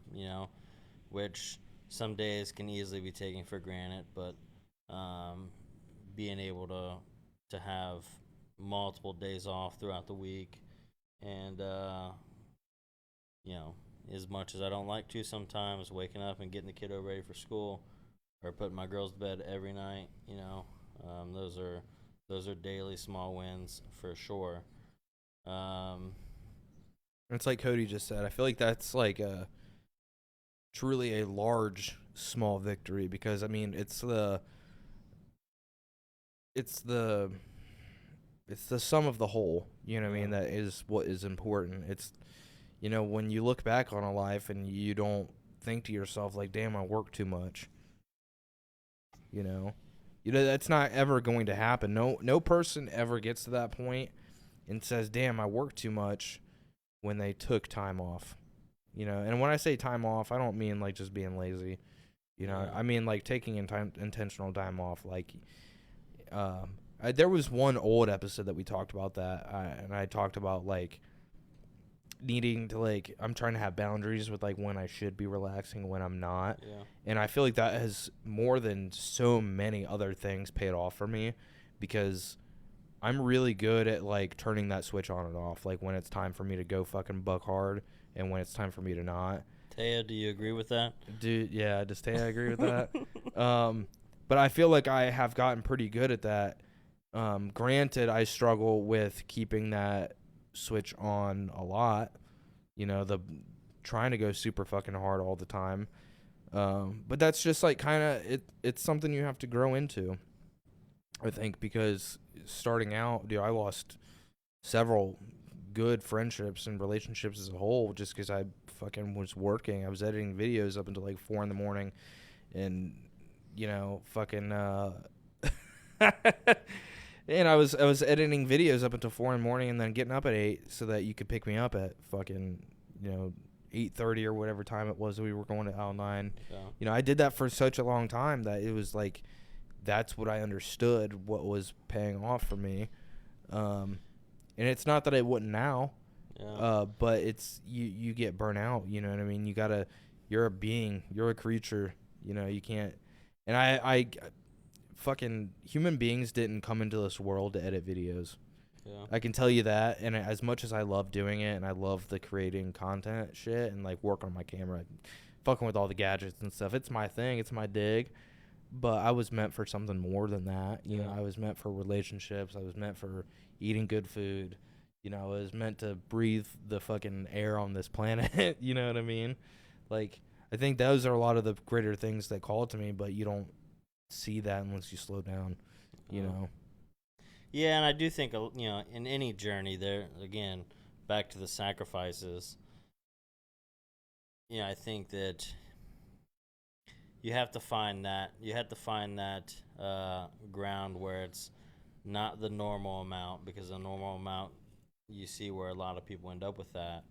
which some days can easily be taken for granted, but um, being able to have multiple days off throughout the week and you know as much as I don't like to sometimes waking up and getting the kiddo ready for school or putting my girls to bed every night, those are daily small wins for sure. um, It's like Cody just said. I feel like that's like a truly a large small victory because I mean it's the it's the sum of the whole. You know what I mean? yeah, That is what is important. It's when you look back on a life and you don't think to yourself like, damn, I work too much. You know, that's not ever going to happen. No person ever gets to that point and says, damn, I work too much when they took time off. And when I say time off, I don't mean like just being lazy. yeah, I mean like taking intentional time off. Like, there was one old episode that we talked about that, and I talked about like needing to like I'm trying to have boundaries with like when I should be relaxing, when I'm not, yeah, and I feel like that has more than so many other things paid off for me because I'm really good at like turning that switch on and off, like when it's time for me to go fucking buck hard and when it's time for me to not. Taya, do you agree with that? Dude, yeah, does Taya agree with that? But I feel like I have gotten pretty good at that. Granted, I struggle with keeping that switch on a lot. The trying to go super fucking hard all the time. But that's just like kind of it's something you have to grow into. I think because starting out, dude, I lost several good friendships and relationships as a whole just because I fucking was working. I was editing videos up until like 4 in the morning, and fucking and I was editing videos up until 4 in the morning, and then getting up at 8 so that you could pick me up at fucking 8:30 or whatever time it was that we were going to L9. Yeah. I did that for such a long time that it was like that's what I understood what was paying off for me. And it's not that I wouldn't now, Yeah. but it's you get burnt out. You know what I mean? You're a being, you're a creature. You can't. And I fucking human beings didn't come into this world to edit videos. Yeah. I can tell you that. And as much as I love doing it and I love the creating content shit and like working on my camera, fucking with all the gadgets and stuff, it's my thing. It's my dig. But I was meant for something more than that. Yeah. I was meant for relationships. I was meant for eating good food. I was meant to breathe the fucking air on this planet. You know what I mean? Like, I think those are a lot of the greater things that call to me, but you don't see that unless you slow down, you Uh, know? yeah, and I do think in any journey there again, back to the sacrifices. I think that you have to find that ground where it's not the normal amount, because the normal amount you see where a lot of people end up with that.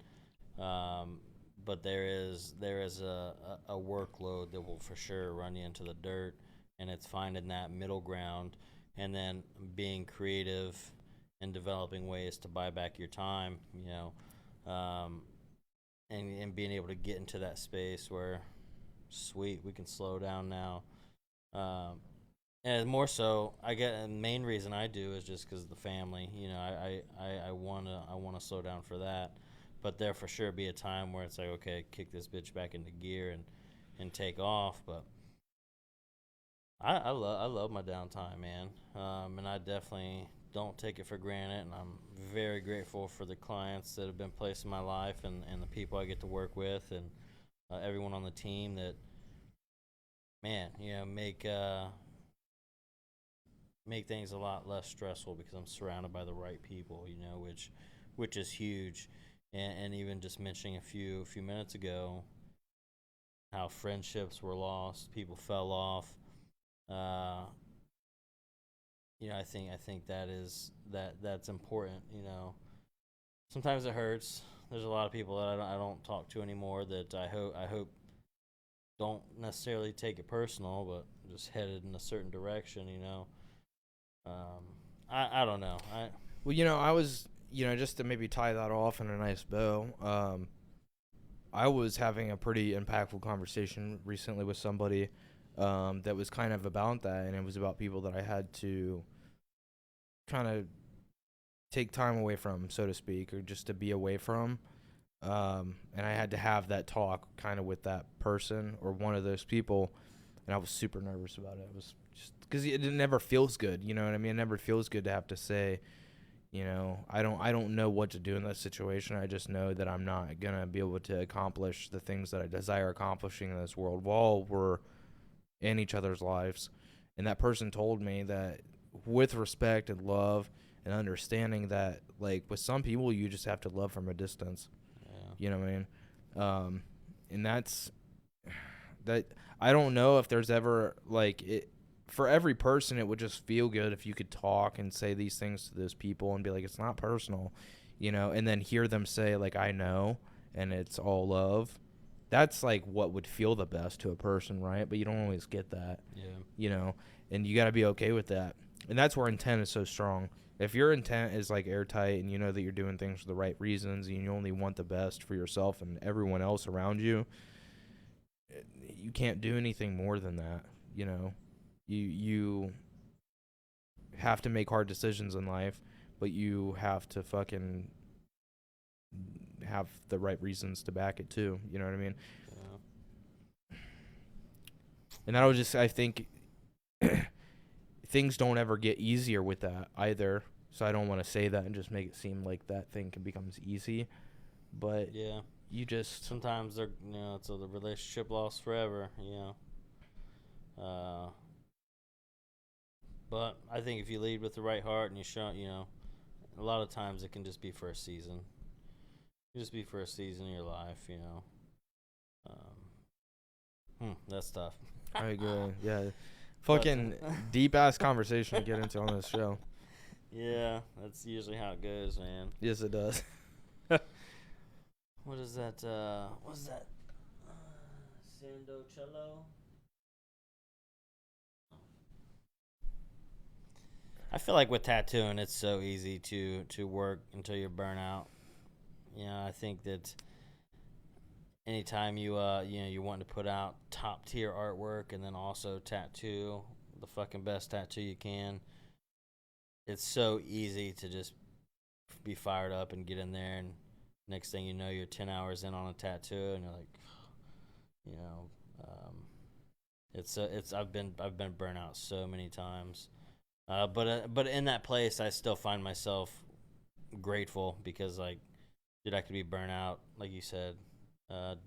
Um, but there is a workload that will for sure run you into the dirt, and it's finding that middle ground, and then being creative and developing ways to buy back your time. Um, and being able to get into that space where sweet, we can slow down now. Um, and more so, I get the main reason I do is just because of the family. I wanna slow down for that, but there for sure be a time where it's like, okay, kick this bitch back into gear and take off. But I love my downtime, man. And I definitely don't take it for granted, and I'm very grateful for the clients that have been placed in my life, and the people I get to work with, and everyone on the team that, man, make things a lot less stressful because I'm surrounded by the right people, which is huge. And even just mentioning a few minutes ago, how friendships were lost, people fell off. Uh, I think that's important. Sometimes it hurts. There's a lot of people that I don't talk to anymore that I hope don't necessarily take it personal, but just headed in a certain direction. I don't know. Well, I was, just to maybe tie that off in a nice bow. I was having a pretty impactful conversation recently with somebody that was kind of about that, and it was about people that I had to kind of take time away from, so to speak, or just to be away from. And I had to have that talk kind of with that person or one of those people, and I was super nervous about it. It was just because it never feels good, you know what I mean? It never feels good to have to say, I don't know what to do in that situation. I just know that I'm not gonna be able to accomplish the things that I desire accomplishing in this world while we're in each other's lives. And that person told me that with respect and love and understanding that, like, with some people you just have to love from a distance. Yeah. You know what I mean? And that's that. I don't know if there's ever like it for every person. It would just feel good if you could talk and say these things to those people and be like, it's not personal, and then hear them say like, I know, and it's all love. That's like what would feel the best to a person, right? But you don't always get that. Yeah. And you got to be okay with that. And that's where intent is so strong. If your intent is like airtight and you know that you're doing things for the right reasons and you only want the best for yourself and everyone else around you, you can't do anything more than that. You have to make hard decisions in life, but you have to fucking have the right reasons to back it too. You know what I mean? Yeah. And that'll just, I think, things don't ever get easier with that either. So I don't want to say that and just make it seem like that thing becomes easy. But Yeah. you just Sometimes it's the relationship lost forever. But I think if you lead with the right heart and you show, a lot of times it can just be for a season. Just be for a season in your life. That's tough. I agree. Yeah. Fucking deep ass conversation to get into on this show. Yeah, that's usually how it goes, man. Yes, it does. What is that? What's that? Sandocello? I feel like with tattooing, it's so easy to work until you burn out. I think that anytime you want to put out top tier artwork and then also tattoo the fucking best tattoo you can, it's so easy to just be fired up and get in there, and next thing you know, you're 10 hours in on a tattoo and you're like, I've been burnt out so many times. But in that place, I still find myself grateful because, like, dude, I could be burnt out, like you said,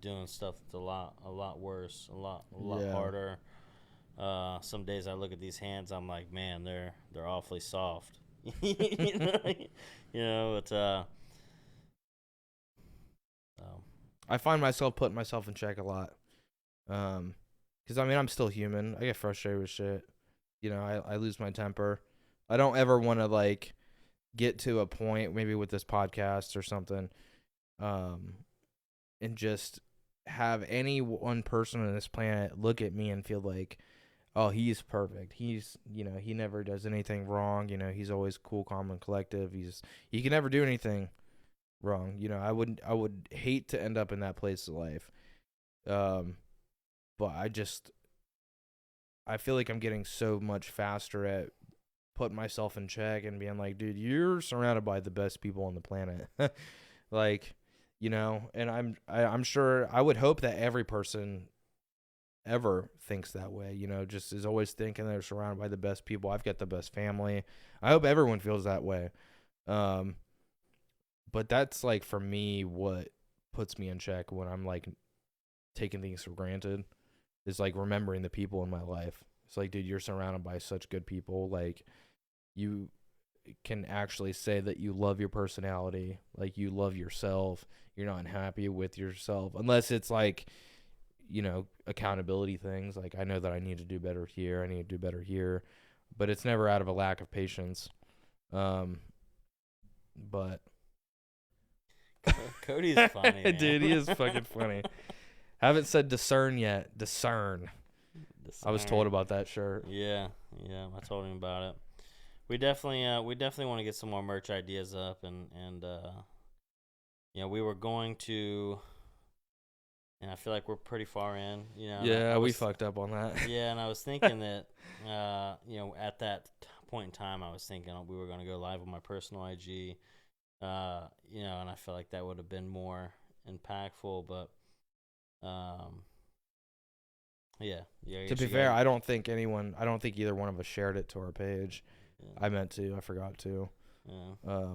doing stuff that's a lot worse, a lot harder. Some days I look at these hands, I'm like, man, they're awfully soft. It's I find myself putting myself in check a lot. Because I'm still human. I get frustrated with shit. I lose my temper. I don't ever want to like get to a point, maybe with this podcast or something, and just have any one person on this planet look at me and feel like, oh, he's perfect. He's, he never does anything wrong. He's always cool, calm, and collective. He can never do anything wrong. I would hate to end up in that place of life. But I feel like I'm getting so much faster at putting myself in check and being like, dude, you're surrounded by the best people on the planet. Like, and I'm sure, I would hope that every person ever thinks that way, you know, just is always thinking they're surrounded by the best people. I've got the best family. I hope everyone feels that way. But that's like for me what puts me in check when I'm like taking things for granted is like remembering the people in my life. It's like, dude, you're surrounded by such good people. Like you can actually say that you love your personality, like you love yourself. You're not unhappy with yourself unless it's like, you know, accountability things. Like I know that I need to do better here. I need to do better here, but it's never out of a lack of patience. But Cody's funny, man. dude, he is fucking funny. Haven't said discern yet. Discern. I was told about that shirt. Yeah, I told him about it. We definitely want to get some more merch ideas up, and you know, we were going to, and I feel like we're pretty far in, you know. Yeah, we fucked up on that. Yeah, and I was thinking that, you know, at that point in time, I was thinking we were going to go live on my personal IG, you know, and I feel like that would have been more impactful, but, yeah. To be fair, I don't think either one of us shared it to our page. Yeah. I meant to. I forgot to. Yeah.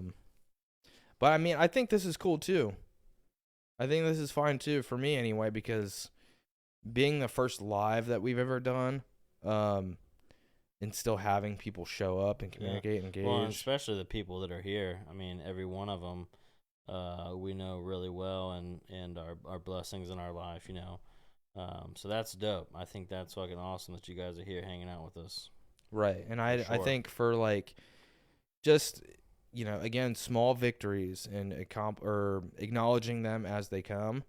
But I mean, I think this is cool too. I think this is fine too for me anyway, because being the first live that we've ever done, and still having people show up and communicate, engage. Well, and especially the people that are here. I mean, every one of them, we know really well, and our blessings in our life, you know. So that's dope. I think that's fucking awesome that you guys are here hanging out with us. Right. And I think for like just, you know, again, small victories and acknowledging them as they come,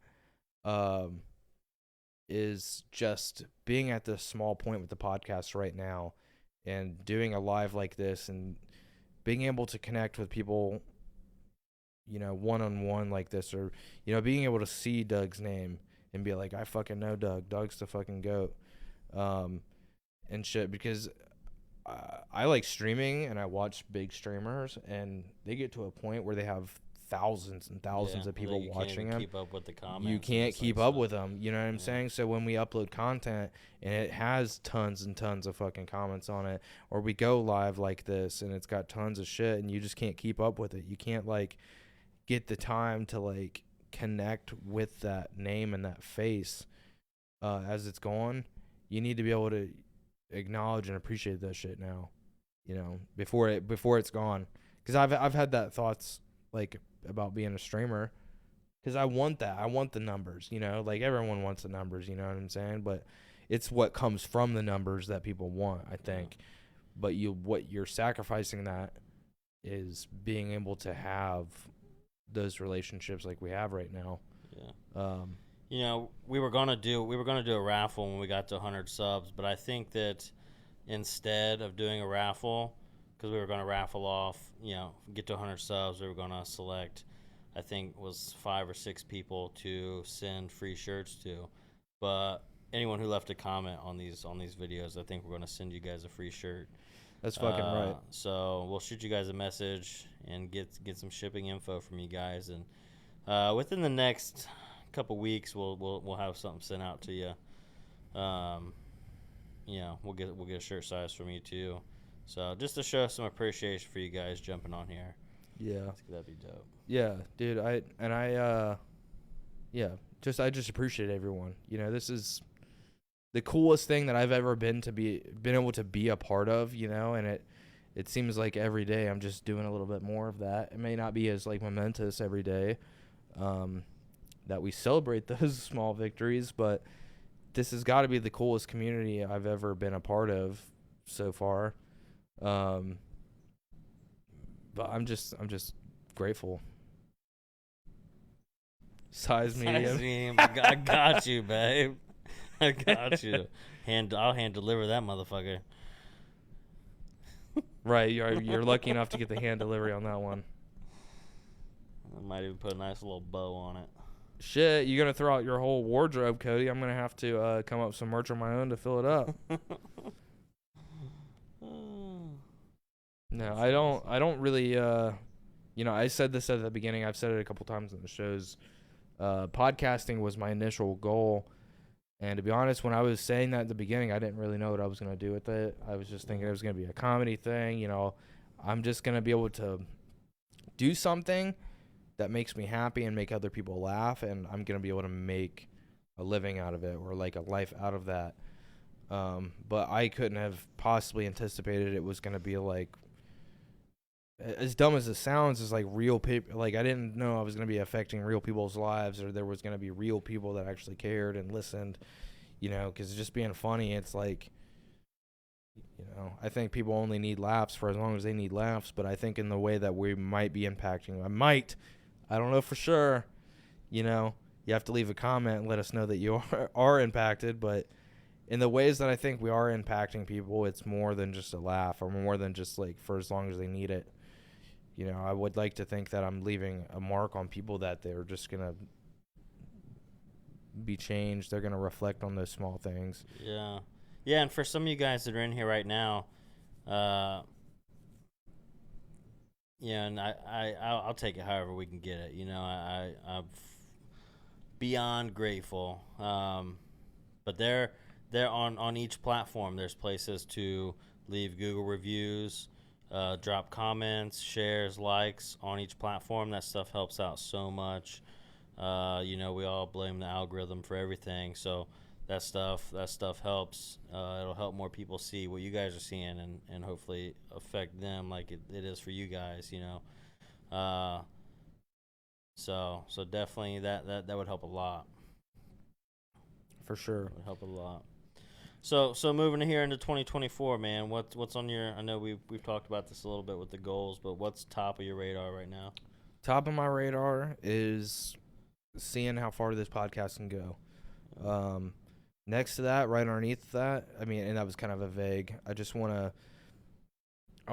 is just being at this small point with the podcast right now and doing a live like this and being able to connect with people, you know, one-on-one like this, or, you know, being able to see Doug's name and be like, I fucking know Doug. Doug's the fucking GOAT. And shit, because I like streaming and I watch big streamers and they get to a point where they have thousands and thousands of people watching them. Keep up with the comments. You can't keep up with them. You know what I'm saying? So when we upload content and it has tons and tons of fucking comments on it, or we go live like this and it's got tons of shit and you just can't keep up with it. You can't like get the time to like connect with that name and that face as it's going. You need to be able to acknowledge and appreciate that shit now, you know, before it's gone. Because I've had that thoughts like about being a streamer, because I want the numbers, you know, like everyone wants the numbers, you know what I'm saying? But it's what comes from the numbers that people want, I think. But what you're sacrificing that is being able to have those relationships like we have right now. You know, we were gonna do a raffle when we got to 100 subs, but I think that instead of doing a raffle, because we were gonna raffle off, you know, get to 100 subs, we were gonna select, I think it was 5 or 6 people to send free shirts to. But anyone who left a comment on these videos, I think we're gonna send you guys a free shirt. That's fucking right. So we'll shoot you guys a message and get some shipping info from you guys, and within the next couple weeks we'll have something sent out to you. You know, we'll get a shirt size from you too. So just to show some appreciation for you guys jumping on here. Yeah, that'd be dope. Yeah, dude. I just appreciate everyone. You know, this is the coolest thing that I've ever been able to be a part of, you know, and it seems like every day I'm just doing a little bit more of that. It may not be as like momentous every day, that we celebrate those small victories, but this has got to be the coolest community I've ever been a part of so far. But I'm just grateful. Size medium. I got you, babe. I got you. I'll hand deliver that motherfucker. Right, you're lucky enough to get the hand delivery on that one. I might even put a nice little bow on it. Shit, you gonna throw out your whole wardrobe, Cody? I'm gonna have to come up with some merch on my own to fill it up. No, I don't really. You know, I said this at the beginning. I've said it a couple times in the shows. Podcasting was my initial goal, And to be honest, when I was saying that at the beginning, I didn't really know what I was going to do with it. I was just thinking it was going to be a comedy thing. You know, I'm just going to be able to do something that makes me happy and make other people laugh, and I'm going to be able to make a living out of it, or like a life out of that. But I couldn't have possibly anticipated it was going to be like, as dumb as it sounds, is like real people. Like, I didn't know I was going to be affecting real people's lives, or there was going to be real people that actually cared and listened, you know, because just being funny, it's like, you know, I think people only need laughs for as long as they need laughs. But I think in the way that we might be impacting, I don't know for sure, you know, you have to leave a comment and let us know that you are impacted. But in the ways that I think we are impacting people, it's more than just a laugh, or more than just like for as long as they need it. You know, I would like to think that I'm leaving a mark on people, that they're just going to be changed. They're going to reflect on those small things. Yeah. Yeah, and for some of you guys that are in here right now, yeah, and I'll take it however we can get it. You know, I'm beyond grateful. But they're on each platform. There's places to leave Google reviews, drop comments, shares, likes on each platform. That stuff helps out so much. You know, we all blame the algorithm for everything, so that stuff helps. It'll help more people see what you guys are seeing, and hopefully affect them like it is for you guys, you know. So definitely that would help a lot. For sure. It would help a lot. So moving here into 2024, man, what's on your? I know we've talked about this a little bit with the goals, but what's top of your radar right now? Top of my radar is seeing how far this podcast can go. Next to that, right underneath that, I mean, and that was kind of a vague. I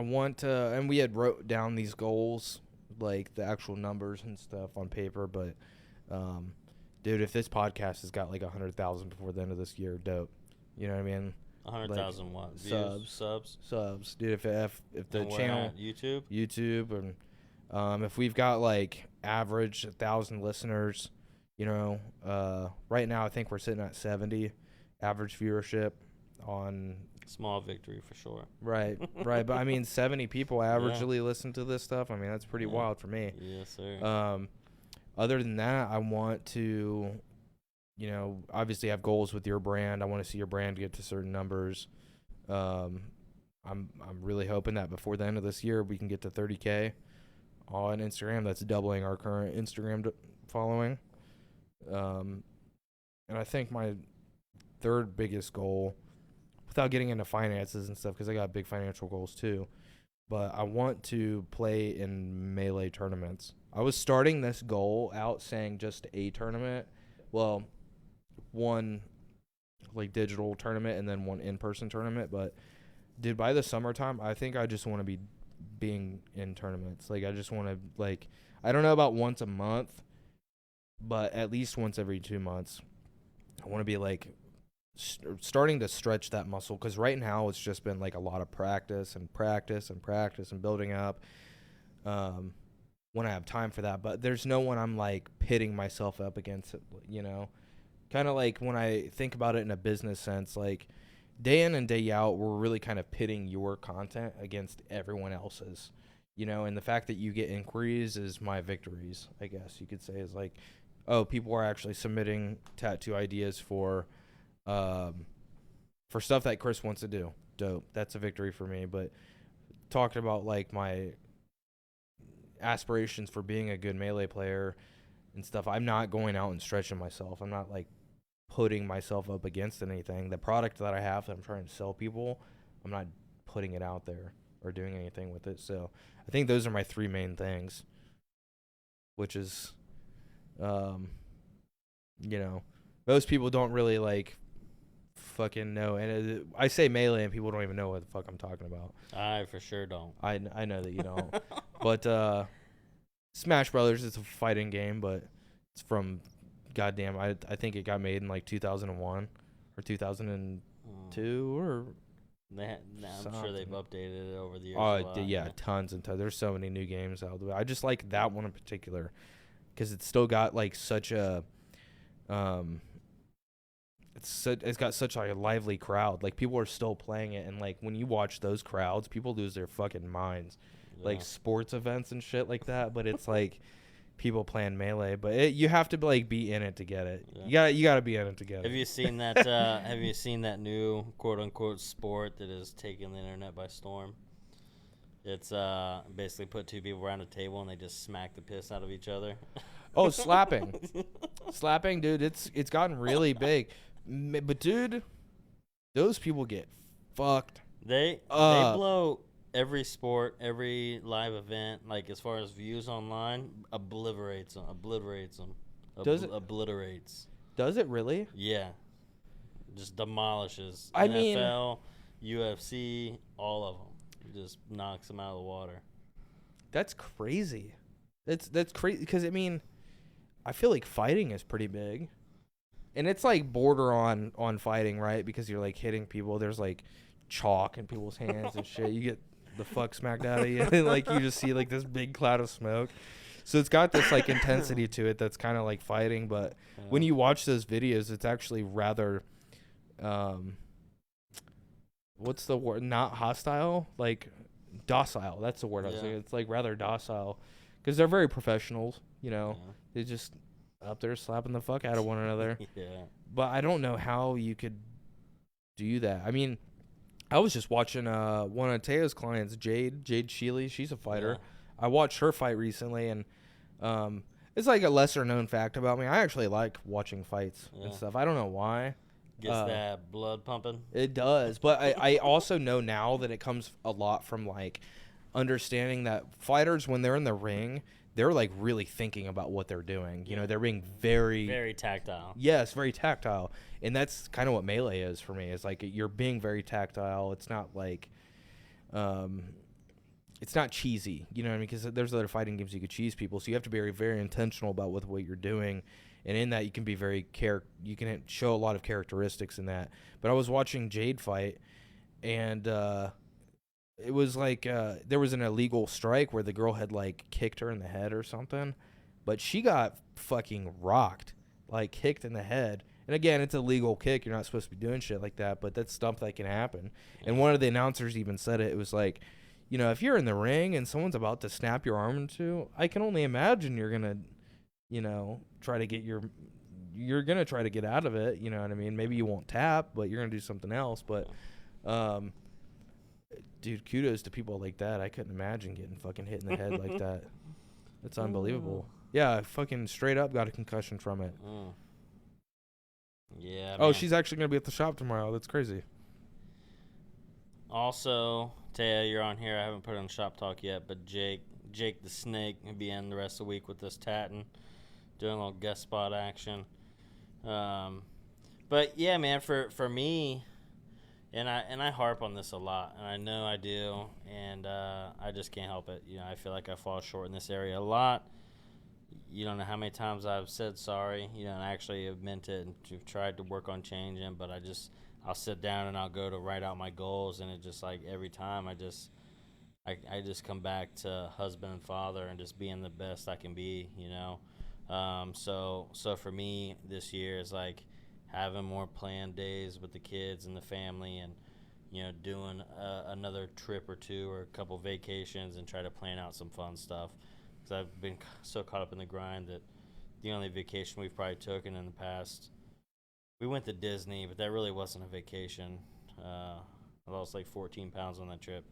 want to, and we had wrote down these goals, like the actual numbers and stuff on paper, but, dude, if this podcast has got like 100,000 before the end of this year, dope. You know what I mean? 100,000 like, what? Views? Subs? Dude. If the And channel at? YouTube, and if we've got like average 1,000 listeners, you know, right now I think we're sitting at 70 average viewership on. Small victory for sure. Right. But I mean, 70 people averagely listen to this stuff. I mean, that's pretty wild for me. Yes, sir. Other than that, I want to, you know, obviously have goals with your brand. I want to see your brand get to certain numbers. I'm really hoping that before the end of this year we can get to 30K on Instagram. That's doubling our current Instagram following. And I think my third biggest goal, without getting into finances and stuff, because I got big financial goals too, but I want to play in Melee tournaments. I was starting this goal out saying just a tournament. Well, one like digital tournament and then one in-person tournament. But dude, by the summertime, I think I just want to be being in tournaments. Like, I just want to, like, I don't know about once a month, but at least once every 2 months. I want to be like starting to stretch that muscle, because right now it's just been like a lot of practice and building up when I have time for that. But there's no one I'm like pitting myself up against, you know. Kind of like when I think about it in a business sense, like day in and day out, we're really kind of pitting your content against everyone else's, you know. And the fact that you get inquiries is my victories, I guess you could say. Is like, oh, people are actually submitting tattoo ideas for stuff that Chris wants to do. Dope. That's a victory for me. But talking about like my aspirations for being a good Melee player and stuff, I'm not going out and stretching myself. I'm not like putting myself up against anything. The product that I have that I'm trying to sell people, I'm not putting it out there or doing anything with it. So I think those are my three main things, which is, you know, most people don't really like fucking know. And I say Melee and people don't even know what the fuck I'm talking about. I for sure don't. I know that you don't. But Smash Brothers, it's a fighting game, but it's from goddamn, I think it got made in like 2001 or 2002 or I'm sure they've updated it over the years. Yeah, tons and tons. There's so many new games out there. I just like that one in particular because it's still got like such a it's got such a lively crowd. Like people are still playing it, and like when you watch those crowds, people lose their fucking minds. Like Yeah. sports events and shit like that, but it's like people playing Melee, but you have to like be in it to get it. Yeah. You gotta be in it to get Have it. you seen that? Have you seen that new quote unquote sport that is taking the internet by storm? It's basically put two people around a table and they just smack the piss out of each other. Oh, slapping, slapping, dude. It's gotten really big, but dude, those people get fucked. They blow every sport, every live event, like as far as views online, obliterates them. Does it? Obliterates. Does it really? Yeah, just demolishes. I mean- NFL, UFC, all of them. Just knocks them out of the water. That's crazy. That's crazy because I mean, I feel like fighting is pretty big, and it's like border on fighting, right? Because you're like hitting people. There's like chalk in people's hands and shit. You get the fuck smacked out of you, and like you just see like this big cloud of smoke. So it's got this like intensity to it that's kind of like fighting, but when you watch those videos, it's actually rather, what's the word? Not hostile, like docile. That's the word I was Yeah. saying. It's like rather docile, because they're very professionals. You know, Yeah. they just up there slapping the fuck out of one another. Yeah. But I don't know how you could do that. I mean, I was just watching one of Teo's clients, Jade Sheely. She's a fighter. I watched her fight recently, and it's like a lesser known fact about me. I actually like watching fights Yeah. and stuff. I don't know why. Gets that blood pumping. It does, but I also know now that it comes a lot from like understanding that fighters, when they're in the ring, they're like really thinking about what they're doing. You know, they're being Very tactile. yes, very tactile, and that's kind of what Melee is for me. It's like you're being very tactile. It's not like, it's not cheesy. You know what I mean? Because there's other fighting games you could cheese people, so you have to be very, very intentional about what you're doing, and in that you can be very you can show a lot of characteristics in that. But I was watching Jade fight, and it was like there was an illegal strike where the girl had like kicked her in the head or something, but she got fucking rocked, like kicked in the head. And again, it's a legal kick. You're not supposed to be doing shit like that, but that's stuff that can happen. And one of the announcers even said it. It was like, you know, if you're in the ring and someone's about to snap your arm in two, I can only imagine you're gonna, you know, try to get you're gonna try to get out of it. You know what I mean? Maybe you won't tap, but you're gonna do something else. But, dude, kudos to people like that. I couldn't imagine getting fucking hit in the head like that. That's unbelievable. Yeah, I fucking straight up got a concussion from it. Mm. Yeah. Oh, man. she's actually gonna be at the shop tomorrow. That's crazy. Also, Taya, you're on here. I haven't put on Shop Talk yet, but Jake the Snake will be in the rest of the week with us tatting, doing a little guest spot action. But yeah, man, for me, and I harp on this a lot, and I know I do, and I just can't help it. You know, I feel like I fall short in this area a lot. You don't know how many times I've said sorry, you know, and I actually have meant it and tried to work on changing, but I'll sit down and I'll go to write out my goals, and it just like every time I just come back to husband and father and just being the best I can be, you know. So for me this year is like having more planned days with the kids and the family, and you know, doing another trip or two or a couple vacations and try to plan out some fun stuff. Because I've been so caught up in the grind that the only vacation we've probably taken in the past, we went to Disney, but that really wasn't a vacation. I lost like 14 pounds on that trip.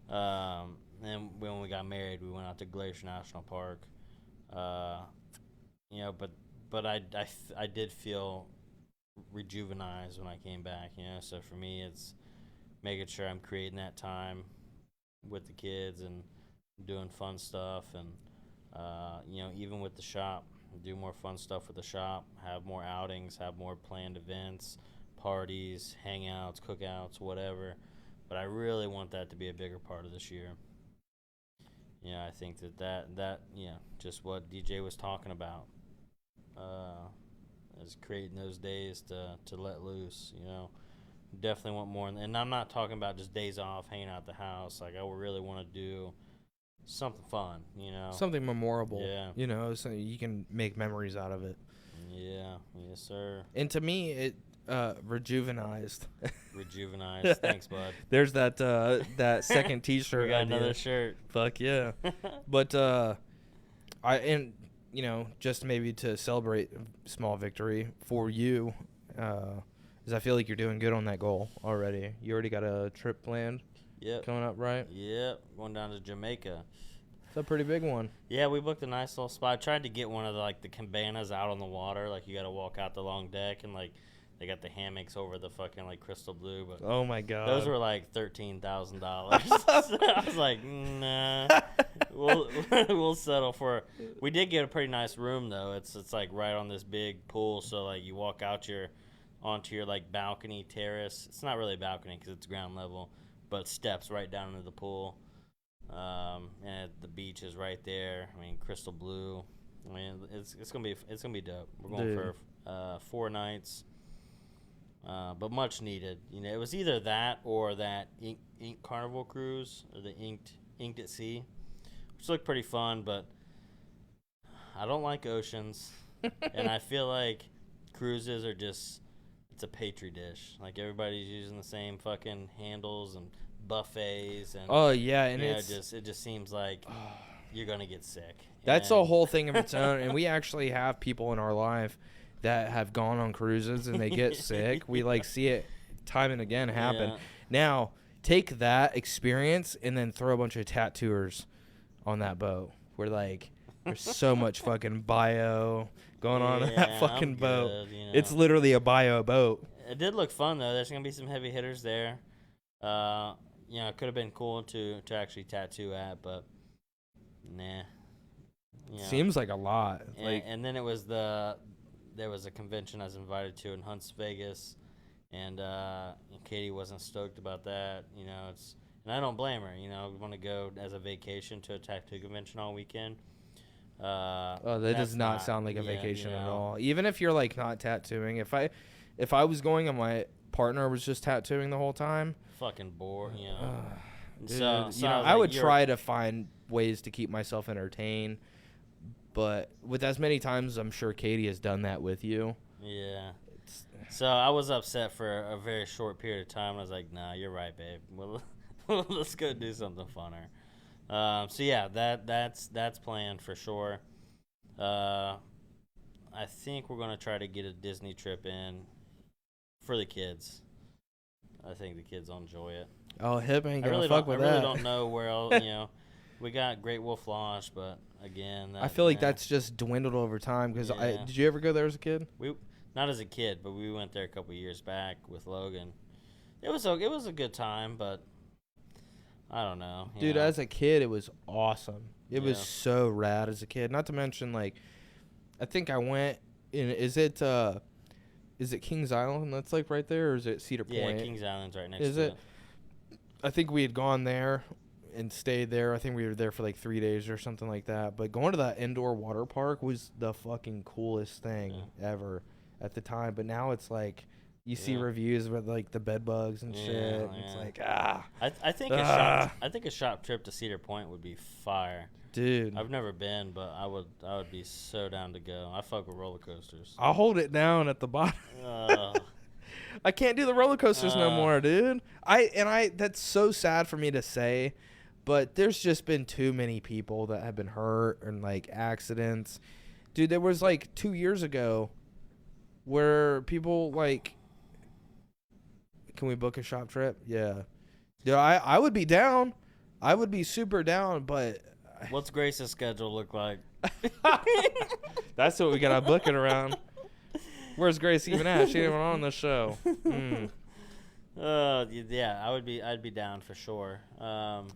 And when we got married, we went out to Glacier National Park. You know, but I did feel rejuvenized when I came back, you know. So for me, it's making sure I'm creating that time with the kids and doing fun stuff, and you know, even with the shop, do more fun stuff with the shop, have more outings, have more planned events, parties, hangouts, cookouts, whatever. But I really want that to be a bigger part of this year. You know, I think that you know, just what DJ was talking about, is creating those days to let loose, you know. Definitely want more, and I'm not talking about just days off, hanging out at the house. Like, I really want to do something fun, you know. Something memorable. Yeah. You know, so you can make memories out of it. Yeah, yes, sir. And to me, Rejuvenized. Rejuvenized. Thanks, bud. There's that second T-shirt. We got idea. another shirt. Fuck yeah. But just maybe to celebrate a small victory for you, is I feel like you're doing good on that goal already. You already got a trip planned Yep. coming up, right? Yep. Going down to Jamaica. It's a pretty big one. Yeah, we booked a nice little spot. I tried to get one of the cabanas out on the water. Like, you got to walk out the long deck, and they got the hammocks over the fucking crystal blue. But Oh my god. those were like $13,000. So I was like, nah, we'll settle for. We did get a pretty nice room though. It's like right on this big pool. So like you walk out onto your like balcony terrace. It's not really a balcony because it's ground level, but steps right down into the pool. And the beach is right there. I mean, crystal blue. I mean, it's gonna be dope. We're going for 4 nights, but much needed. You know, it was either that or that ink Carnival cruise, or the inked at sea, which looked pretty fun. But I don't like oceans, and I feel like cruises are it's a petri dish. Like, everybody's using the same fucking handles and buffets, and Oh yeah, and it just seems like you're gonna get sick. that's And a whole thing of its own. And we actually have people in our life that have gone on cruises and they get sick. We see it time and again happen. Yeah. Now take that experience and then throw a bunch of tattooers on that boat. We're there's so much fucking bio going on in that Yeah, fucking I'm boat. good, you know. It's literally a bio boat. It did look fun though. There's gonna be some heavy hitters there. It could have been cool to actually tattoo at, but nah. Seems like a lot. And then there was a convention I was invited to in Hunts Vegas, and Katie wasn't stoked about that. You know, and I don't blame her. You know, we want to go as a vacation to a tattoo convention all weekend. That does not sound like a vacation you at know. all. Even if you're not tattooing, if I was going and my partner was just tattooing the whole time, Fucking bored, you know. dude, So I would try to find ways to keep myself entertained, but with as many times I'm sure Katie has done that with you. Yeah. So I was upset for a very short period of time. I was like, nah, you're right, babe. Well, let's go do something funner. So yeah, that's planned for sure. I think we're gonna try to get a Disney trip in for the kids. I think the kids will enjoy it. Oh, Hip ain't gonna I fuck with that. I really don't know where else. We got Great Wolf Lodge, but again, I feel like that's just dwindled over time. Because Yeah. did you ever go there as a kid? we not as a kid, but we went there a couple years back with Logan. It was a good time, but I don't know, Dude, as a kid, it was awesome. It was Yeah. so rad as a kid. Not to mention, I think I went in. Is it Kings Island that's right there, or is it Cedar Point? Yeah, Kings Island's right next Is to it? I think we had gone there and stayed there. I think we were there for 3 days or something like that. But going to that indoor water park was the fucking coolest thing ever at the time. But now it's you see reviews with the bed bugs and shit. And it's I think a shop trip to Cedar Point would be fire. dude. I've never been, but I would be so down to go. I fuck with roller coasters. I'll hold it down at the bottom. I can't do the roller coasters no more, dude. That's so sad for me to say, but there's just been too many people that have been hurt and accidents. Dude, there was 2 years ago where people can we book a shop trip? Yeah. Dude, I would be down. I would be super down, but What's Grace's schedule look like? that's what we got to book it around. Where's Grace even at? She ain't even on the show. Yeah, I'd be down for sure.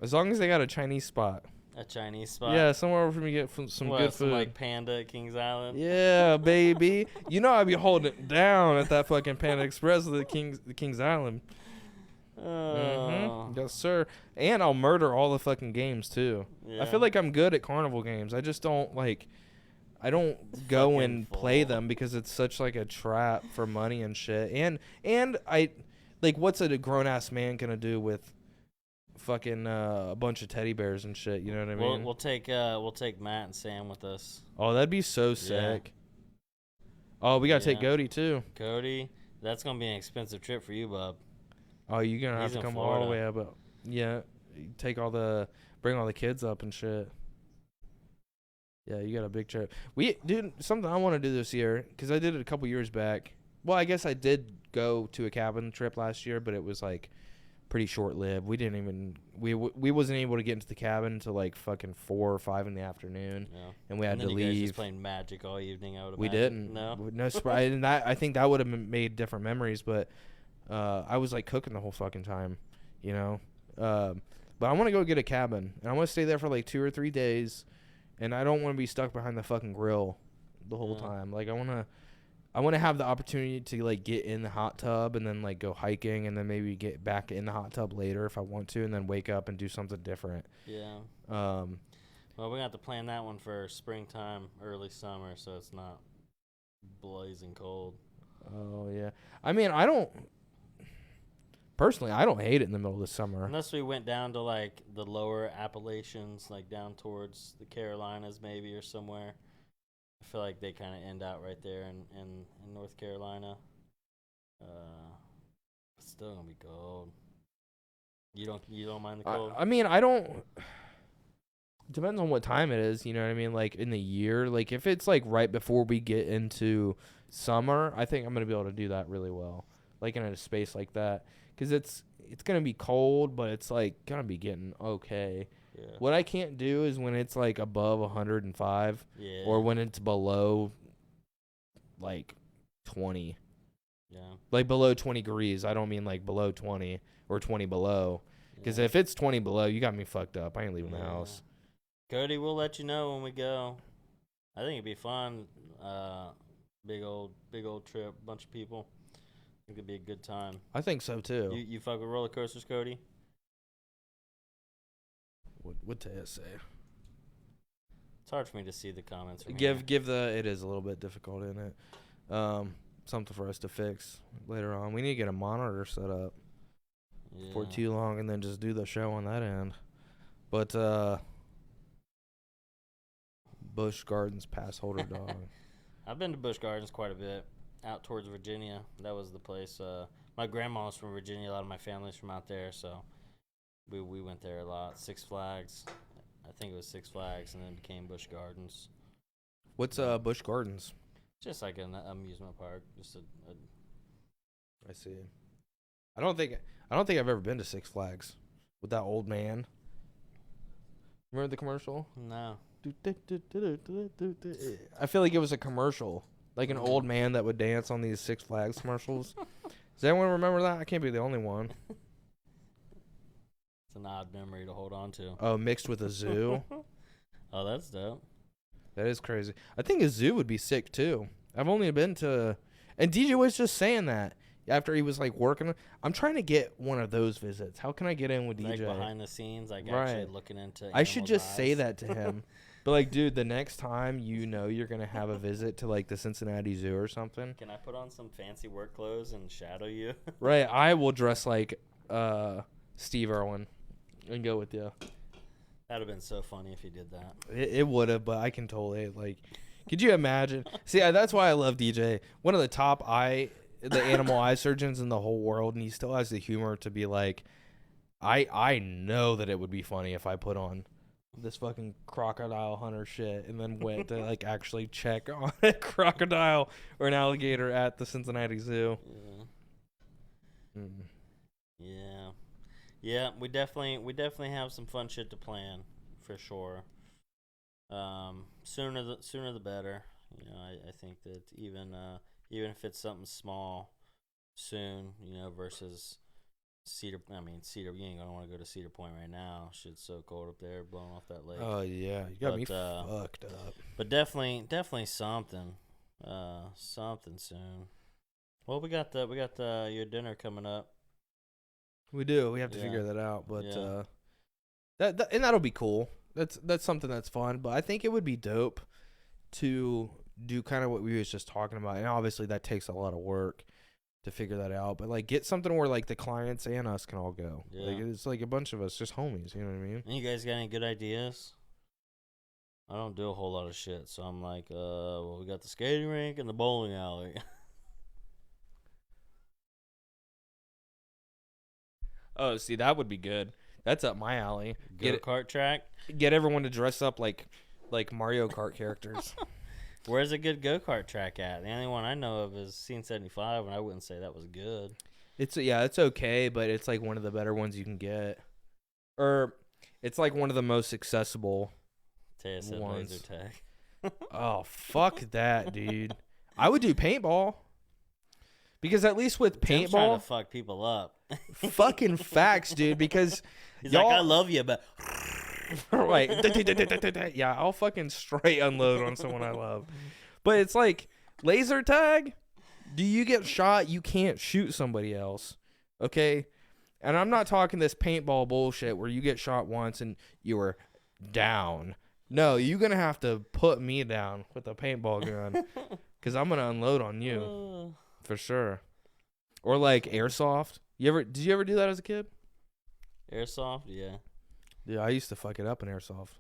As long as they got a Chinese spot. A Chinese spot. Yeah, somewhere where we get some good food. Like Panda at Kings Island. Yeah, baby. You know I'd be holding it down at that fucking Panda Express of the Kings Island. Oh. Yes, sir. And I'll murder all the fucking games too. Yeah. I feel like I'm good at carnival games. I just don't I don't go fucking and play full. them because it's such a trap for money and shit. And I what's a grown ass man gonna do with fucking a bunch of teddy bears and shit? You know what I mean? We'll take Matt and Sam with us. Oh, that'd be so sick. Oh, we gotta take Yeah. Cody too. Cody, That's gonna be an expensive trip for you, bub. Oh, you're gonna have He's to in come all the Florida. way up. Yeah, bring all the kids up and shit. Yeah, you got a big trip. Dude, something I want to do this year, because I did it a couple years back. Well, I guess I did go to a cabin trip last year, but it was like pretty short lived. We didn't even we wasn't able to get into the cabin until like fucking 4 or 5 in the afternoon, Yeah. and we had And then to you guys just leave. playing Magic all evening. I would We imagine. didn't. No. No surprise. And I think that would have made different memories, but I was like cooking the whole fucking time, you know. But I want to go get a cabin, and I want to stay there for like 2 or 3 days, and I don't want to be stuck behind the fucking grill the whole Yeah. time. Like I want to have the opportunity to like get in the hot tub and then like go hiking and then maybe get back in the hot tub later if I want to, and then wake up and do something different. Yeah. Um, Well, we got to plan that one for springtime, early summer, so it's not blazing cold. oh yeah. I mean, I don't hate it in the middle of the summer. Unless we went down to like the lower Appalachians, like down towards the Carolinas maybe or somewhere. I feel like they kind of end out right there in North Carolina. It's still gonna be cold. You don't mind the cold? I mean, I don't. Depends on what time it is, you know what I mean? Like in the year, like if it's like right before we get into summer, I think I'm gonna be able to do that really well, like in a space like that, because it's gonna be cold, but it's like gonna be getting okay. Yeah. What I can't do is when it's like above 105, Yeah. or when it's below like 20, Yeah. like below 20 degrees. I don't mean like below 20 or 20 below, because Yeah. if it's 20 below, you got me fucked up. I ain't leaving the Yeah. house. Cody, we'll let you know when we go. I think it'd be fun. Big old trip, bunch of people. I think it'd be a good time. I think so too. You fuck with roller coasters, Cody? What to say? It's hard for me to see the comments. From Give it is a little bit difficult, isn't it? Something for us to fix later on. We need to get a monitor set up here. for Yeah. too long, and then just do the show on that end. But Busch Gardens pass holder dog. I've been to Busch Gardens quite a bit, out towards Virginia. That was the place. My grandma was from Virginia. A lot of my family's from out there, so we went there a lot. Six Flags, I think it was Six Flags, and then became Busch Gardens. What's Busch Gardens? Just like an amusement park. Just a I see. I don't think I've ever been to Six Flags with that old man. Remember the commercial? no. I feel like it was a commercial, like an old man that would dance on these Six Flags commercials. Does anyone remember that? I can't be the only one. It's an odd memory to hold on to. Oh, mixed with a zoo. Oh, that's dope. That is crazy. I think a zoo would be sick too. I've only been to, and DJ was just saying that after he was like working. I'm trying to get one of those visits. How can I get in with Like DJ? behind the scenes, like Right. actually looking into. I should animals' just say eyes. that to him. But like, dude, the next time you're gonna have a visit to like the Cincinnati Zoo or something, Can I put on some fancy work clothes and shadow you? right? I will dress like Steve Irwin and go with you. That'd have been so funny if you did that. It would have, but I can totally like. Could you imagine? See, that's why I love DJ. One of the top the animal eye surgeons in the whole world, and he still has the humor to be like, I know that it would be funny if I put on this fucking crocodile hunter shit and then went to like actually check on a crocodile or an alligator at the Cincinnati Zoo. Yeah. Mm. Yeah. Yeah, we definitely have some fun shit to plan for sure. Sooner the better. You know, I think that even if it's something small soon, you know, versus Cedar, you ain't gonna want to go to Cedar Point right now. Shit's so cold up there, blowing off that lake. Oh yeah, you got me But, fucked up. But definitely something, something soon. Well, we got your dinner coming up. We do. We have to Yeah. figure that out, but Yeah. that and that'll be cool. That's something that's fun. But I think it would be dope to do kind of what we was just talking about, and obviously that takes a lot of work to figure that out. But like, get something where like the clients and us can all go. Like Yeah. it's like a bunch of us, just homies. You know what I mean? And you guys got any good ideas? I don't do a whole lot of shit, so I'm like, well, we got the skating rink and the bowling alley. Oh, see, that would be good. That's up my alley. Go kart track. Get everyone to dress up like Mario Kart characters. Where's a good go kart track at? The only one I know of is Scene 75, and I wouldn't say that was good. It's okay, but it's like one of the better ones you can get, or it's like one of the most accessible. Taya said ones. laser tag. Oh, fuck that, dude. I would do paintball. Because at least with Tim's trying to paintball, fuck people up. fucking facts, dude. Because He's y'all, like, I love you, but right? Yeah, I'll fucking straight unload on someone I love. But it's like laser tag. Do you get shot? You can't shoot somebody else. Okay, and I'm not talking this paintball bullshit where you get shot once and you're down. No, you're gonna have to put me down with a paintball gun because I'm gonna unload on you. For sure. Or like airsoft. Did you ever do that as a kid? Airsoft, yeah. Yeah, I used to fuck it up in airsoft.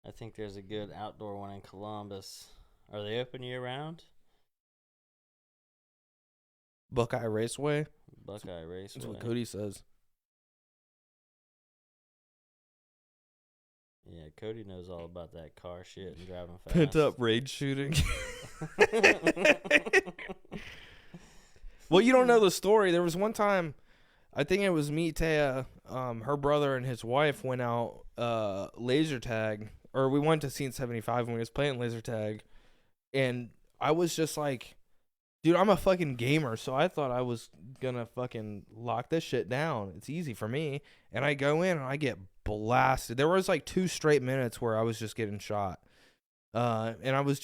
I think there's a good outdoor one in Columbus. Are they open year round? Buckeye Raceway. Buckeye Raceway. That's what Cody says. Yeah, Cody knows all about that car shit and driving fast. Pent up rage shooting. Well, you don't know the story. There was one time, I think it was me, Taya, her brother and his wife went out laser tag, or we went to Scene 75 when we was playing laser tag, and I was just like, dude, I'm a fucking gamer, so I thought I was gonna fucking lock this shit down. It's easy for me, and I go in and I get blasted. There was like 2 straight minutes where I was just getting shot, and it was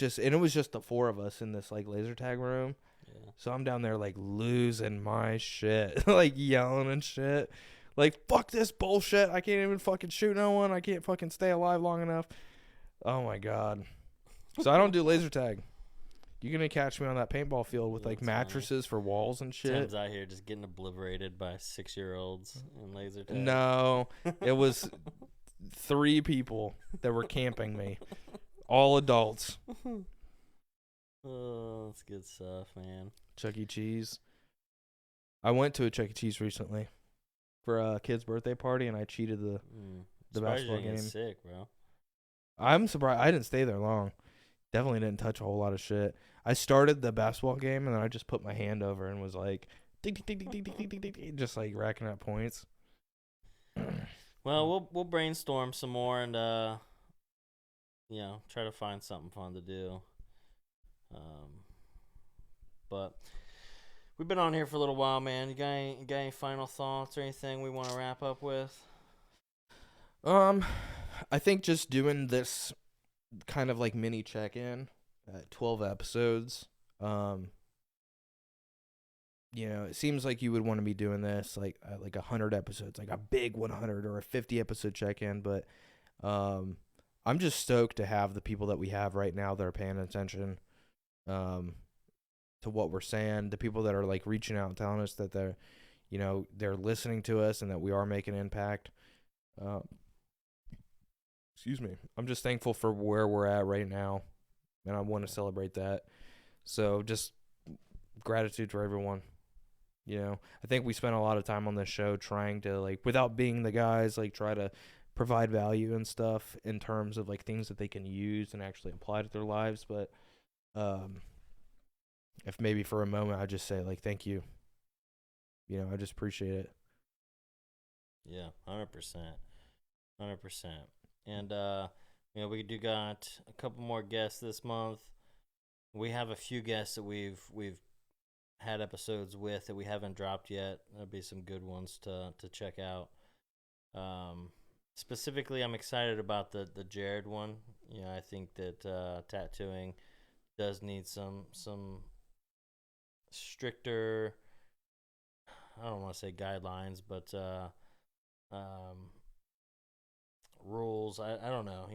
just the 4 of us in this like laser tag room. Yeah. So I'm down there like losing my shit, like yelling and shit, like fuck this bullshit. I can't even fucking shoot no one. I can't fucking stay alive long enough. Oh my god. So I don't do laser tag. You're gonna catch me on that paintball field with like That's mattresses for walls and shit. Tim's out here just getting obliterated by 6-year-olds in laser tag. No, it was 3 people that were camping me, all adults. Oh, that's good stuff, man. Chuck E. Cheese. I went to a Chuck E. Cheese recently for a kid's birthday party, and I cheated the basketball game. Sick, bro. I'm surprised I didn't stay there long. Definitely didn't touch a whole lot of shit. I started the basketball game, and then I just put my hand over and was like, ding, ding, ding, ding, ding, ding, ding, ding, just like racking up points. Well, we'll brainstorm some more and try to find something fun to do. But we've been on here for a little while, man. You got any final thoughts or anything we want to wrap up with? I think just doing this kind of like mini check-in at 12 episodes. It seems like you would want to be doing this like 100 episodes, like a big 100 or a 50 episode check-in, but I'm just stoked to have the people that we have right now that are paying attention to what we're saying, the people that are like reaching out and telling us that they're listening to us and that we are making an impact. Excuse me. I'm just thankful for where we're at right now, and I want to celebrate that. So just gratitude for everyone. I think we spent a lot of time on this show trying to, like, without being the guys, like, try to provide value and stuff in terms of like things that they can use and actually apply to their lives. But if maybe for a moment I just say like thank you, I just appreciate it. Yeah, 100%. And we do got a couple more guests this month. We have a few guests that we've had episodes with that we haven't dropped yet. There'll be some good ones to check out. Specifically, I'm excited about the Jared one. I think that tattooing does need some stricter, I don't want to say guidelines, but rules. I don't know.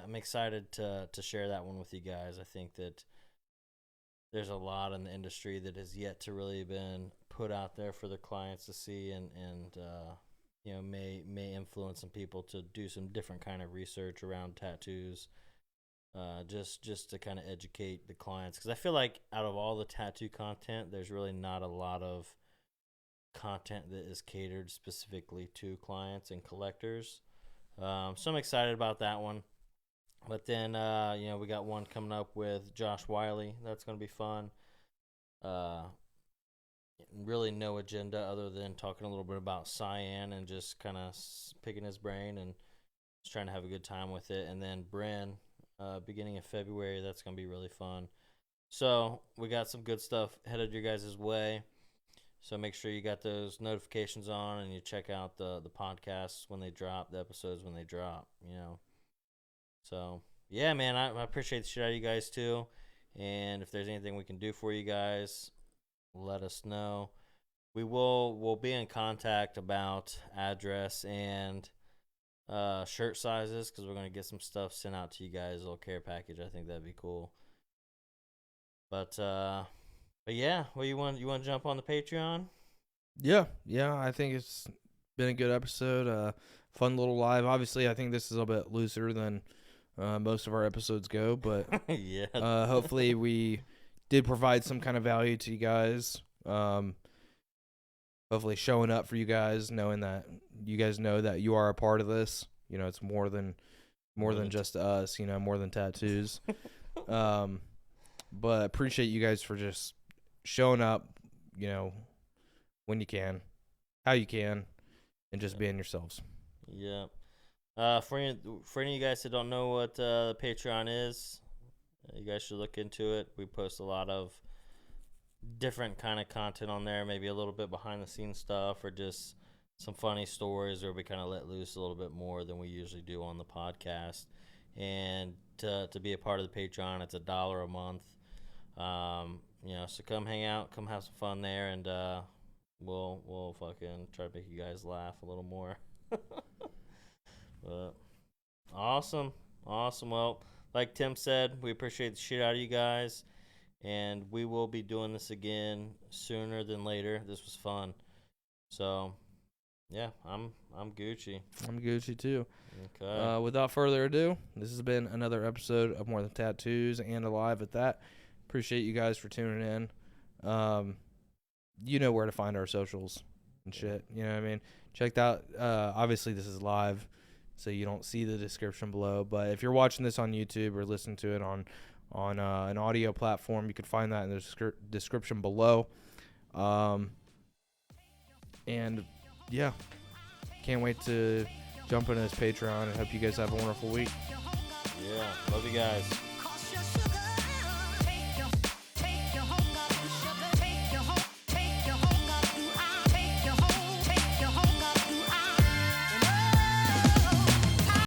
I'm excited to share that one with you guys. I think that there's a lot in the industry that has yet to really been put out there for the clients to see, and may influence some people to do some different kind of research around tattoos, just to kind of educate the clients, because I feel like out of all the tattoo content, there's really not a lot of content that is catered specifically to clients and collectors. So I'm excited about that one. But then, we got one coming up with Josh Wiley. That's going to be fun. Really no agenda other than talking a little bit about Cyan and just kind of picking his brain and just trying to have a good time with it. And then Bryn, beginning of February, that's going to be really fun. So we got some good stuff headed your guys' way. So make sure you got those notifications on and you check out the podcasts when they drop, the episodes when they drop, So, yeah, man, I appreciate the shit out of you guys, too. And if there's anything we can do for you guys, let us know. We'll be in contact about address and shirt sizes because we're going to get some stuff sent out to you guys, a little care package. I think that'd be cool. But yeah, well, you want to jump on the Patreon? Yeah, I think it's been a good episode. Fun little live. Obviously, I think this is a little bit looser than most of our episodes go, but yeah. Hopefully we did provide some kind of value to you guys. Hopefully showing up for you guys, knowing that you guys know that you are a part of this. It's more than just us. More than tattoos. But appreciate you guys for just showing up. When you can, how you can, and just being yourselves. Yeah. For any of you guys that don't know what Patreon is, you guys should look into it. We post a lot of different kind of content on there, maybe a little bit behind the scenes stuff or just some funny stories, or we kind of let loose a little bit more than we usually do on the podcast. And to be a part of the Patreon, it's $1 a month. So come hang out, come have some fun there, and we'll fucking try to make you guys laugh a little more. But awesome. Well, like Tim said, we appreciate the shit out of you guys, and we will be doing this again sooner than later. This was fun. So, yeah, I'm Gucci. I'm Gucci too. Okay. Without further ado, this has been another episode of More Than Tattoos and Alive at that. Appreciate you guys for tuning in. You know where to find our socials and shit. You know what I mean? Check out. Obviously, this is live, so you don't see the description below. But if you're watching this on YouTube or listening to it on an audio platform, you can find that in the description below. And yeah, can't wait to jump into this Patreon and hope you guys have a wonderful week. Yeah, love you guys.